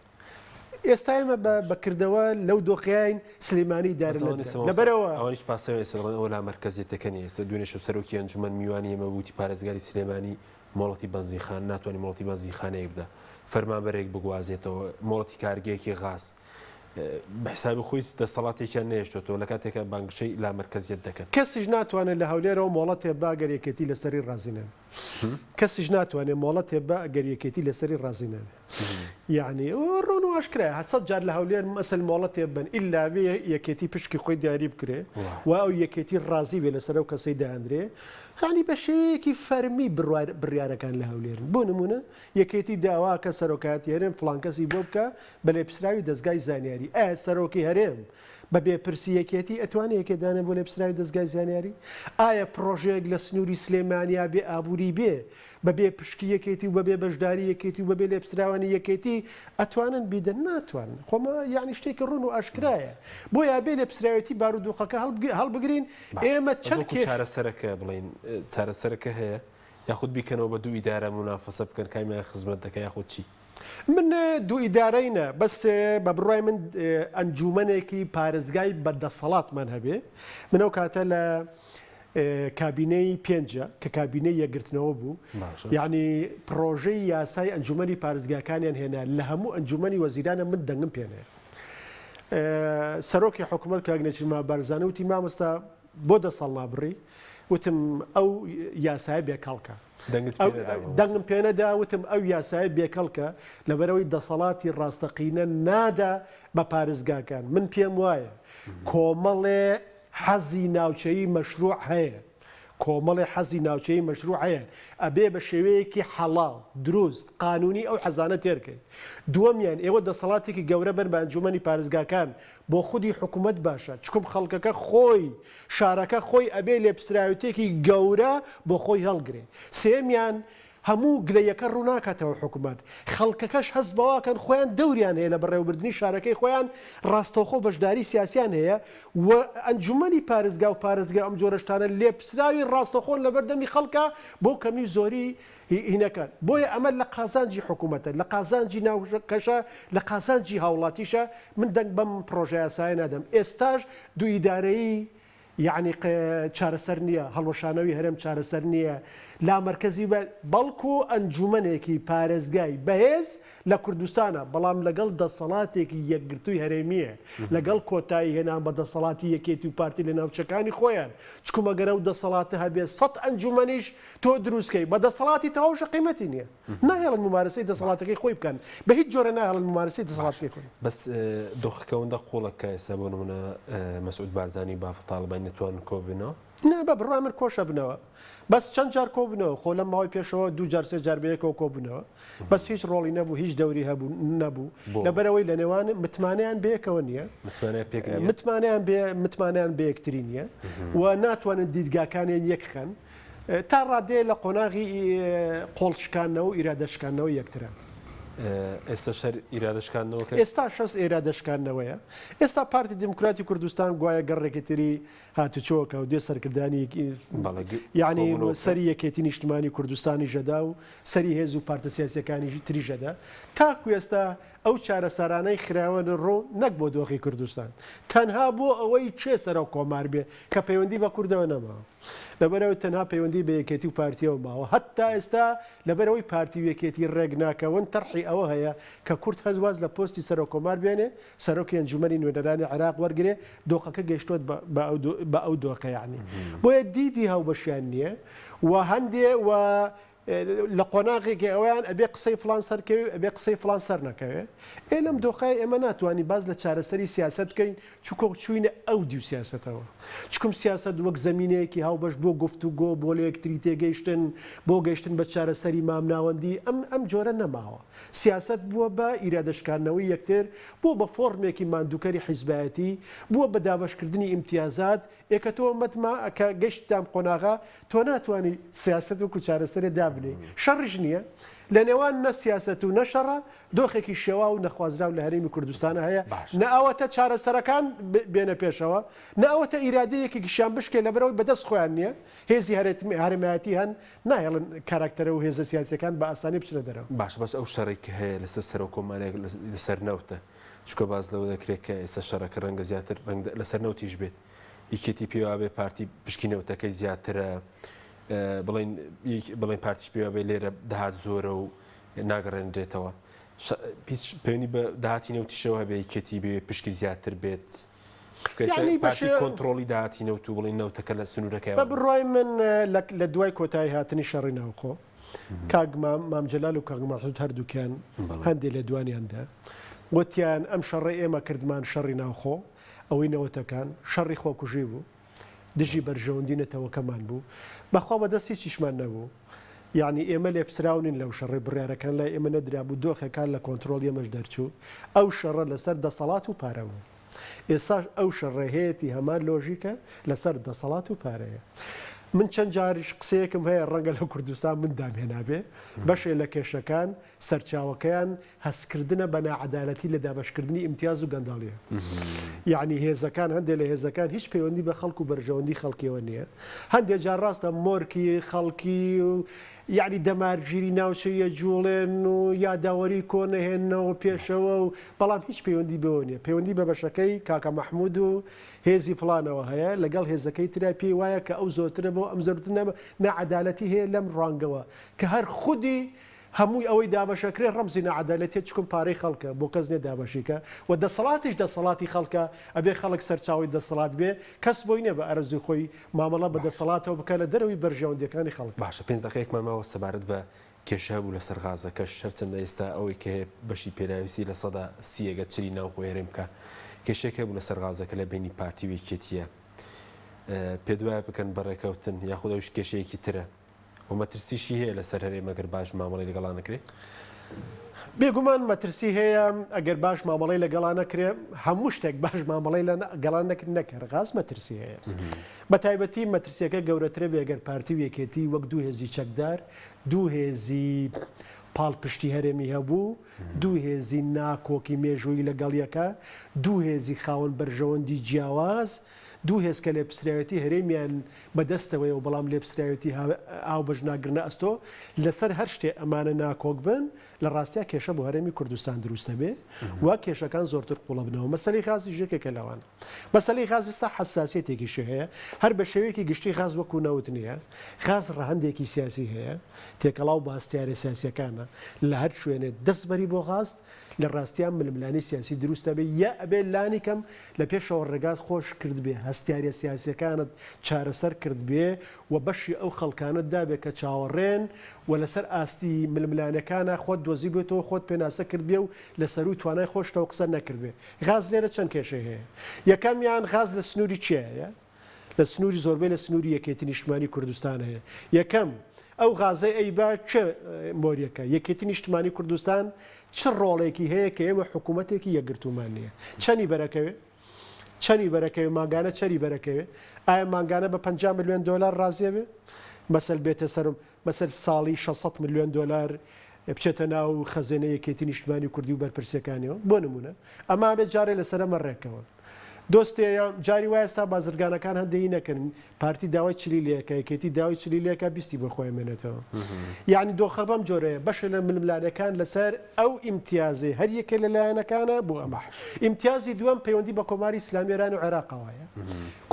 ئێستا ئێمە بەکردەوە لەو دۆخیاین سلێمانی دارەبەرەوە ئەوانیش پاسەوە ئێستا ئەو لا مەرکەزیەتەکە نیە ئێستا دوێنێ شەو سەرۆکی ئەنجومەن میوانی ئێمە بوتی پارێزگاری سلێمانی مۆڵەتی بەنزیخان ناتوانانی مۆڵەتی بەنزیخانەیە بدە فەرمانبەرێک بگوازێتەوە مۆڵەتی کارگەیەکی غاز بەحسابی خۆی دەسەڵاتێکیان نێشتۆ لە کاتێکە بانگشەی لا مرکزیت دەکەن کەسیش ناتوانێت لە هەولێرەوە مۆڵەت هێبا گەریەکێتی لەسەری ڕازینێن کەسیش ناتوانێت مۆڵەت هێبا گەریەکێتی لەسەری ڕازینێن یعنی ڕۆن و ئاشکرای 100 جار لە هەولێر مەسەل مۆڵەت هێبن ئیلا بێ یەکێتی پشکی خۆی دیاری بکرێ و ئەو یەکێتی ڕازی بێ لەسەر ئەو کەسەی داهەندرێ ینی بە شێوەیەکی فەرمی بڕیارەکان لە هەولێرن بۆ نمونە یەکێتی داوا کە سەرۆکاتی هەرێم فڵانکەسی بۆ بکە بە لێپسراوی دەستگای زانیاری ئایا سەرۆکی هەرێم بە بێپرسی یەکێتی ئەتوانێت یەکێدانە بۆ لێپسراوی دەستگای زانیاری ئایا پرۆژەیەک لە سنووری سلێمانیا بێ ئابووری بێ بەبێ پشکی یەکێتی و بەبێ بەشداری یەکێتی و بەبێ لێپسراوانی یەکێتی ئەتوانن بیدەن ناتوانن خۆمە یعنی شتێکی ڕوون و ئاشکرایە بۆ یا بێ لێپسراوەتی بارودۆخەکە هەڵبگرین ئێمە چەند چارەسەرەکە بڵین چارەسەرەکە هەیە یاخود بیکەنەوە بە دوو ئیدارە منافەسە بکەن کامیان خزمەت دەکە یاخود چی من دوو ئیدارەینە بەس بە بڕای من ئەنجومەنێکی پارێزگای بەدەسەڵاتمان هەبێ من ئەو کاتە لە کابینەی پێنجە کە کابینەی یەکگرتنەوە بوو یعنی پرۆژەی یاسای ئەنجومەنی پارێزگاکانیان هێنا لە هەموو ئەنجومەنی وەزیرانە من دەنگم پێنێ سەرۆکی حکوومەت کاگنێکی ما بارزانە وتی مامۆستا بۆ 10 ساڵ نابڕی وتم ئەو یاسای بێکەڵکە دەنگم پێنەدا وتم ئەو یاسای بێکەڵکە لەبەرەوەی دەسەڵاتی ڕاستەقینە نادا بە پارێزگاکان من پێم وایە کۆمەڵێ حەزی ناوچەیی مەشروع هەیە کۆمەڵی حەزی ناوچەیی مەشروع هەیە ئەبێ بە شێوەیەکی حەڵاڵ دروست قانونی ئەو حەزانە تێرکەی دووەمیان ئێوە دەسەڵاتێکی گەورە بن بە ئەنجومەنی پارێزگاکان بۆ خودی حکوومەت باشە چکم خەڵکەکە خۆی شارەکە خۆی ئەبێ لێپسراوەتێکی گەورە بۆ خۆی هەڵگرێ سێمیان هەموو گلەیەکە ڕووناکاتەوە حکوومەت خەڵکەکەش هەست بەواکەن خۆیان دەوریان هەیە لە بەڕێوەبردننی شارەکەی خۆیان ڕاستەوخۆ بەشداری سیاسیان هەیە و ئەنجومەنی پارێزگا و پارێزگا ئەم جۆرەشتانە لێپسراوی ڕاستەخۆن لە بەردەمی خەڵکە بۆ کەمی زۆری هینەکان بۆیە ئەمە لە قازانجی حکوومەتە لە قازانجی ناوکەشە لە قازانجی هاوڵاتیشە من دەنگ بەم پرۆژە یاسای نادەم ئێستاش دوو ئیدارەیی یعنی چارەسەر نییە هەڵوەشانەوەی هەرێم چارەسەر نییە لا مرکزی بەڵکو ئەنجومەنێکی پارێزگای بەهێز لە کوردستانە بەڵام لەگەڵ دەسەڵاتێکی یەکگرتووی هەرێمیە لەگەڵ کۆتایی هێنان بە دەسەڵاتی یەکێتی و پارتی لە ناوچەکانی خۆیان چکومەگەرە و دەسەڵاتە هەبێت 100 ئەنجومەنیش تۆ دروستکەی بە دەسەڵاتی تەواوشە قیمەتی نییە ناهێڵن ممارەسەی دەسەڵاتەکەی خۆی بکەن بە هیچ جۆرە ناهێڵن ممارەسەی دەسەڵاتەکەی خۆی بەس دۆخەکەوەندە قوڵەکە ئێستا بۆ نمونە مەسعود بارزانی بافە تاڵبان نتوان کۆبنەوە نا بە بڕای من کۆشە بنەوە بەس چەند جار کۆبنەوە خۆ لەم ماوەی پێشەوە 2 جار 3 جار بەیەکەوە کۆبنەوە بەس هیچ ڕۆڵی نەبوو هیچ دەوری هەبوو نەبوو لەبەرەوەی لە نێوان متمانیان بەیەکەوە نییە متمانیان بەیەکتری نییە و ناتوانن دیدگاکانیان یەکخەن تا ڕادێ لە قۆناغی قۆڵشکانەوە و ئیرادەشکانەوە یەکترن ئێستا شەر ئیرادەشکاندنەوەکە ئێستا شەس ئێرادەشکاندنەوەیە ئێستا پارتی دموکراتی کوردستان گوایە گەڕێکی تری هاتوچۆکە و دێ سەرکردانی یعنی سەری یەکێتی نیشتمانی کوردستانی ژەدا و سەری هێز و پارتە سیاسیەکانی تری ژەدا تاکو ئێستا ئەو چارەسەرانەی خراوە ڕۆ نەک بۆ دۆخی کوردستان تەنها بۆ ئەوەی چێ سەرەوە کۆمار بێ کە پەیوەندی بە کوردەوە نەماوە لەبەرەوەی تەنها پەیوەندی بە یەکێتی و پارتیەوە ماوە هەتا ئێستا لەبەرەوەی پارتی و یەکێتی ڕێک ناکەون تەرحی ئەوە هەیە کە کورد هەزواز لە پۆستی سەرۆک کۆمار بێنێ سەرۆکی ئەنجومەنی نوێنەرانی عێراق وەرگێ دۆخەکە گەیشتوت بە ئەو دۆخە یعنی بۆیە دیدی هاوبەشیان نییە و هەندێ و لە قۆناغێکی ئەویان ئەبێ قسەی فلان سەرکەوێ ئەبێ قسەی فلان سەر نەکەوێ لەم دۆخای ئێمە ناتوانانی باز لە چارەسەری سیاست بکەین چکۆ چوینە ئەو دیو سیاستەوە چکم سیاست وەک زمینەیەکی هاوبەش بۆ گفتوگۆ بۆ لە یەکتری تێگەیشتن بۆ گەیشتن بە چارەسەری مامناوەندی ئەم جۆرە نەماوە سیاست بووە بە ئیرادەشکاندنەوەی یەکتر بۆ بە فۆرمێکی ماندووکەری حیزبایەتی بووە بە دابەشکردنی ئیمتیازات ئێکە تۆ مەتما کە گەشتام قۆناغا تۆ ناتوانانی سیاست وەکو چارەسەرێ دابنێ شەڕژ نییە لە نێوان نە سیاست و نەشەڕە دۆخێکی شێوا و نەخوازرا و لە هەرێمی کوردستانە هەیە نەئەوەتە چارەسەرەکان بێنە پێشەوە نەئەوەتە ئیرادەیەکی گشان بشکێ لە بەرەوەی بەدەست خۆیان نییە هێزی هەرێمایەتی هەن ناهێڵن کاراکتەرە و هێزە سیاسەکان بە ئاسانی بچنە دەرەوە باش ئەو شەڕێکی هەیە لەسەر سەر و کۆمارێک لەسەر نەوتە چکە باز لەوە دەکرێت کە ئێستا شەڕەکە ڕەنگە زیاتر لەسەر نەوتیش بێت یەکێتی پێوابێ پارتی پشکینەوتەکەی زیاترە بڵێن پارتیش پێوابێ لێرە داهات زۆرە و ناگەڕێنرێتەوە هیچ پەیوەندی بە داهاتی نەوتیشەوە هەبێ کێتی بێ پشکی زیاتر بێت یعنی پارتی کۆنتترۆلی داهاتی نەوت و بڵین نەوتەکە لە سنوورەکە بە بڕای من لە دوای کۆتایی هاتنی شەڕی ناوخۆ مامجلال و کاک مەحموود هەردووکیان هەندێک لە دوانیاندا وتیان ئەم شەڕی ئێمە کردمان شەڕی ناوخۆ ئەوەی نەوەتەکان شەڕی خۆکوژی بوو دژی بەرژەوەندی نەتەوەکەمان بوو بەخوا بەدەستی چیشمان نەبوو یعنی ئێمە لێ پسراونین لەو شەڕی بڕیارەکان لای ئێمە نەدرابوو دۆخەکان لە کۆنتترۆل ئێمەش دەرچوو ئەو شەڕە لەسەر دەسەڵات و پارە بوو ئێساش ئەو شەڕێهەیەتی هەمان لۆژیکە لەسەر دەسەڵات و پارەیە من چەند جاریش قسەیەکم هەیە ڕەنگە لە کوردستان من دامهێنابێ بەشێ لە کێشەکان سەرچاوەکەیان هەستکردنە بە ناعەدالەتی لە دابەشکردنی ئیمتیاز و گەنداڵیە یعنی هێزەکان هەندێک لە هێزەکان هیچ پەیوەندی بە خەڵک و بەرژەوەندی خەڵکیەوە نییە هەندێک جار ڕاستە مۆرکی خەڵکی و یعنی دەمارگیری ناوچەیە جوڵێن و یاداوەری کۆنەهێنەوە پێشەوە و بەڵام هیچ پەیوەندی بەوە نیە پەیوەندی بە بەشەکەی کاکە مەحموود و هێزی فڵانەوە هەیە لەگەڵ هێزەکەی ترای پێی وایە کە ئەو زۆرترە بۆ ئەم زۆرتر نەعەدالەتی هەیە لەم ڕانگەوە کە هەر خودی هەمووی ئەوەی دابەشەکرێ ڕەمزی نەعەدالەتی چکم پارەی خەڵکە بۆ کەس نێ دابەشیکە و دەسەڵاتیش دەسەڵاتی خەڵکە ئەبێ خەڵک سەرچاوی دەسەڵات بێ کەس بۆی نێ بە ئەرزوی خۆی مامەڵە بە دەسەڵاتەوە بکە لە دەرەوەی بەرژەوەندەکانی خەڵک باشە 5 دقەیەکمانەوە سەبارەت بە کێشە بوو لەسەر غازەکە شەرچەندە ئێستا ئەوەی کە بەشی پێداویستی لە سەدا سیەگە چری ناوخۆ هێرێ بکە کێشێکە بوو لەسەر غازەکە لە بینی پارتی وێکێتیە پێ دوایە بکەن بەڕێکەوتن یاخود ئەوش کێشەیەکی ترە و مەترسیشی هەیە لەسەر هەرێمەگەر باش مامەڵی لەگەڵان نەکرێت بێگومان مەترسی هەیە ئەگەر باش مامەڵی لەگەڵان نەکرێ هەموو شتێک باش مامەڵی لە گەڵان نەکرد نەکرد غاز مەترسی هەیە بە تایبەتی مەترسیەکە گەورەترە بێ ئەگەر پارتی وێکێتی وەک دوو هێزی چەکدار دوو هێزی پاڵپشتی هەرێمی هەبوو دوو هێزی ناکۆکی مێژووی لەگەڵیەکە دوو هێزی خاوەن بەرژەوەندی جیاواز دوو هێزکە لێ پسراوەتی هەرێمیان بەدەستەوەی و بەڵام لێ پسراوەتی ئاو بەژناگرنە ئەستۆ لەسەر هەر شتێ ئەمانە ناکۆک بن لە ڕاستیا کێشە بۆ هەرێمی کوردستان دروستە بێ وا کێشەکان زۆرتر قوڵە بنەوە مەسەلەی غازی ژێکێکە لەوان مەسەلەی غازی سا حساسیەتێکیشی هەیە هەر بە شێوەیەکی گشتی غاز وەکو نەوت نییە غاز ڕەهەندێکی سیاسی هەیە تێکەڵاو بە هەستیارە سیاسیەکانە لە هەر شوێنێ دەستبەری بۆ غاست لە ڕاستیان ململانی سیاسی دروستە بێ یا ئەبێ لانی کەم لە پێشەوە ڕێگات خۆش کرد بێ هەستیارە سیاسیەکانت چارەسەر کرد بێ و بەشی ئەو خەڵکانت دابێ کە چاوەڕێن و لەسەر ئاستی ململانەکانە خۆت دۆزی بێتەوە خۆت پێناسە کرد بێ و لەسەر و توانای خۆشتەوە قسە نەکرد بێ غاز لێرە چەند کێشەی هەیە یەکەمیان غاز لە سنووری چیە لە سنووری زۆربەی لە سنووری یەکێتی نیشتمانی کوردستان هەیە یەکەم ئەو غازەی ئەیبا چه مۆریەکە یەکێتی نیشتمانی کوردستان چه ڕۆڵێکی هەیە کە ئێمە حکوومەتێکی یەکگرتومان نییە چەنی بەرەکەوێ چەنی بەرەکەوێ ماگانە چەری بەرەکەوێ ئایا ماگانە بە 50 میلیۆن دلار ڕازیەوێ مەسەل بێتە سەرم مەسەل ساڵی 600 میلیۆن دلار بچێتە ناو خەزێنە یەکێتی نیشتمانی کوردی و بەرپرسیەکانیەوە بۆ نمونە ئەما بێت جارێ لەسەرمە ڕێکەوە دۆستێ جاری وایە ئێستا بازرگانەکان هەندێکی نەکردن پارتی داوای چلیلەکە یەکێتی داوای چلیلەکە بیستی بە خۆی منێتەوە یعنی دۆخە بەم جۆرەیە بەشە لە ململانەکان لەسەر ئەو ئیمتیازێ هەر یەکێ لەلایەنەکانە بۆ ئەمە ئیمتیازی دووەم پەیوەندی بە کۆماری ئیسلامی ئێران و عێراقەوەیە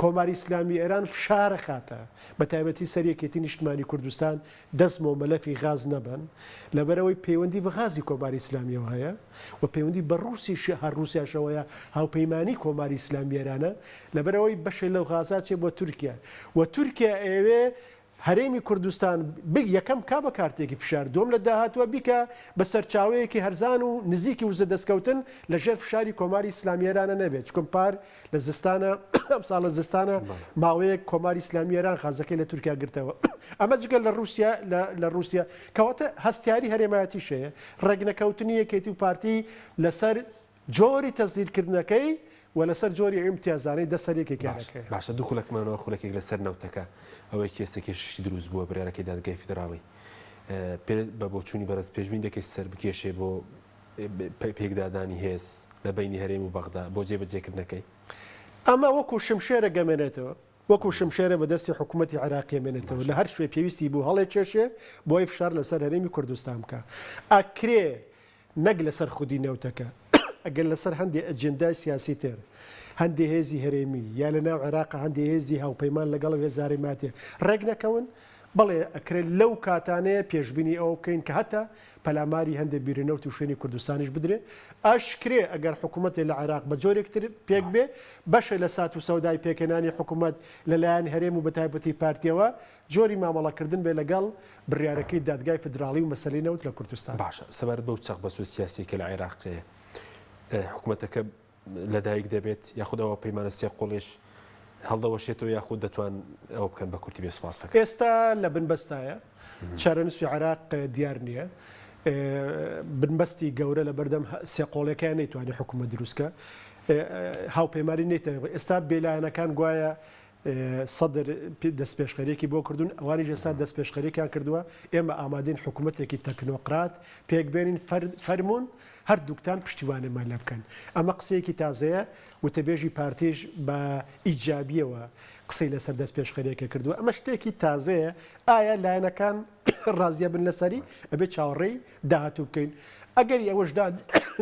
کۆماری ئیسلامی ئێران فشارە خاتە بە تایبەتی سەر یەکێتی نیشتمانی کوردستان دەستمەوە مەلەفی غاز نەبن لەبەرەوەی پەیوەندی بە غازی کۆماری ئیسلامیەوە هەیە و پەیوەندی بە ڕووسیش هەر ڕووسیاشەوەیە هاوپەیمانی کۆماری ئیسلامی ئێرانە لەبەرەوەی بەشێ لەو غازا چێ بۆ تورکیا و تورکیا ئێوێ هەرێمی کوردستان یەکەم کا بە کارتێکی فشار دوم لە داهاتوە بیکە بە سەرچاوەیەکی هەرزان و نزیکی وزە دەستکەوتن لەژێر فشاری کۆماری ئیسلامی ئێرانە نەبێت چکم پار لە زستانە ئەم ساڵ لە زستانە ماوەیەک کۆماری ئیسلامی ئێران غازەکەی لە تورکیا گرتەوە ئەمە جگەل لە رووسیا کەواتە هەستیاری هەرێمایەتی شەیە ڕێگنەکەوتنی یەکێتی و پارتی لەسەر جۆری تەزیرکردنەکەی و لەسەر جۆری ئیمتیازانەی دەسەرێکێکیانەکە باشە دوو خولەکمانەوە خولەکێک لەسەر نەوتەکە ئەوەی کێسێکیشی دروست بووە بڕارەکەی دادگای فیدراڵی بە بۆچوونی بەرز پێشبین دەکەی سەر بکێشێ بۆ پێکدادانی هێز لە بینی هەرێم و بەغدا بۆ جێبەجێکردنەکەی ئەمە وەکو شمشێرە گەمێنێتەوە وەکو شمشێرە بەدەستی حکوومەتی عێراقی مێنێتەوە لە هەر شوێ پێویستی بوو هەڵێ چێشێ بۆی فشار لەسەر هەرێمی کوردستان بکە ئەکرێ نەک لەسەر خودی نەوتەکە ئەگەر لەسەر هەندێک ئەجندای سیاسی تر هەندێ هێزی هەرێمی یا لە ناو عێراق هەندێ هێزی هاوپەیمان لەگەڵ هێزاری ماتێ ڕێک نەکەون بەڵێ ئەکرێت لەو کاتانەیە پێشببینی ئەوە بکەین کە هەتا پەلاماری هەندێک بیرنەوت و شوێنی کوردستانیش بدرێ ئاشکرێ ئەگەر حکوومەتی لە عێراق بە جۆرێکتر پێک بێ بەشە لە سات و سەودای پێکەنانی حکوومەت لەلایەن هەرێم و بەتایبەتی پارتیەوە جۆری مامەڵەکردن بێ لەگەڵ بڕیارەکەی دادگای فدراڵی و مەسەلەی نەوت لە کوردستان. باشە سەبارەت بەو چەق بەسوود سیاسی کە لە عێراق حکوومەتەکە لەدایک دەبێت یاخودەوە پەیمانە سێ قۆڵێش هەڵدەوەشێتەوە یاخود دەتوان ئەوە بکەن بە کورتی بێ سوپاس دەکەن. ئێستا لە بنبەستایە چارەنووسی عێراق دیار نییە. بنبەستی گەورە لە بەردەم سێ قۆڵەکەیان نەیتوانێت حکوومەت دروستکە هاوپەیمانی نێتەوە. ئێستا بێلایەنەکان گوایە سەدر دەست پێشخەرێکی بۆ کردوون ئەوانی ئێستا دەست پێشخەرێکیان کردووە ئێمە ئامادەین حکوومەتێکی تەکنۆقرات پێکبێنین فەرمونون هەردووکتان پشتیوانێمان لە بکەن. ئەمە قسەیەکی تازەیە وتەبێژی پارتیش بە ئیجابیەوە قسەی لەسەر دەست پێشخەرێکە کردووە. ئەمە شتێکی تازەیە ئایا لایەنەکان ڕازیە بن لەسەری ئەبێ چاوەڕێی داهاتوو بکەین. ئەگەری ئەوەشدا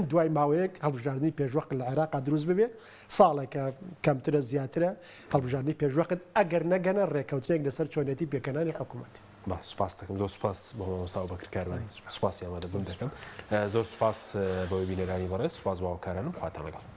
دوای ماوەیەک هەڵبژاردننی پێشوەقت لە عێراقا دروست ببێ ساڵێکە کەمترە زیاترە هەڵبژاردننی پێشوەقت ئەگەر نەگەنە ڕێکەوتێک لەسەر چۆنێتی پێکەنانی حکوومەتی. با سوپاس دەکەم زۆر سوپاس بۆ مامۆستا بەکرکارانی سوپاسی ئەمەدە بم دەکەم زۆر سوپاس بۆ بینەرانی بەڕێز سوپاس باوەکارانم خواتان لەگەڵ.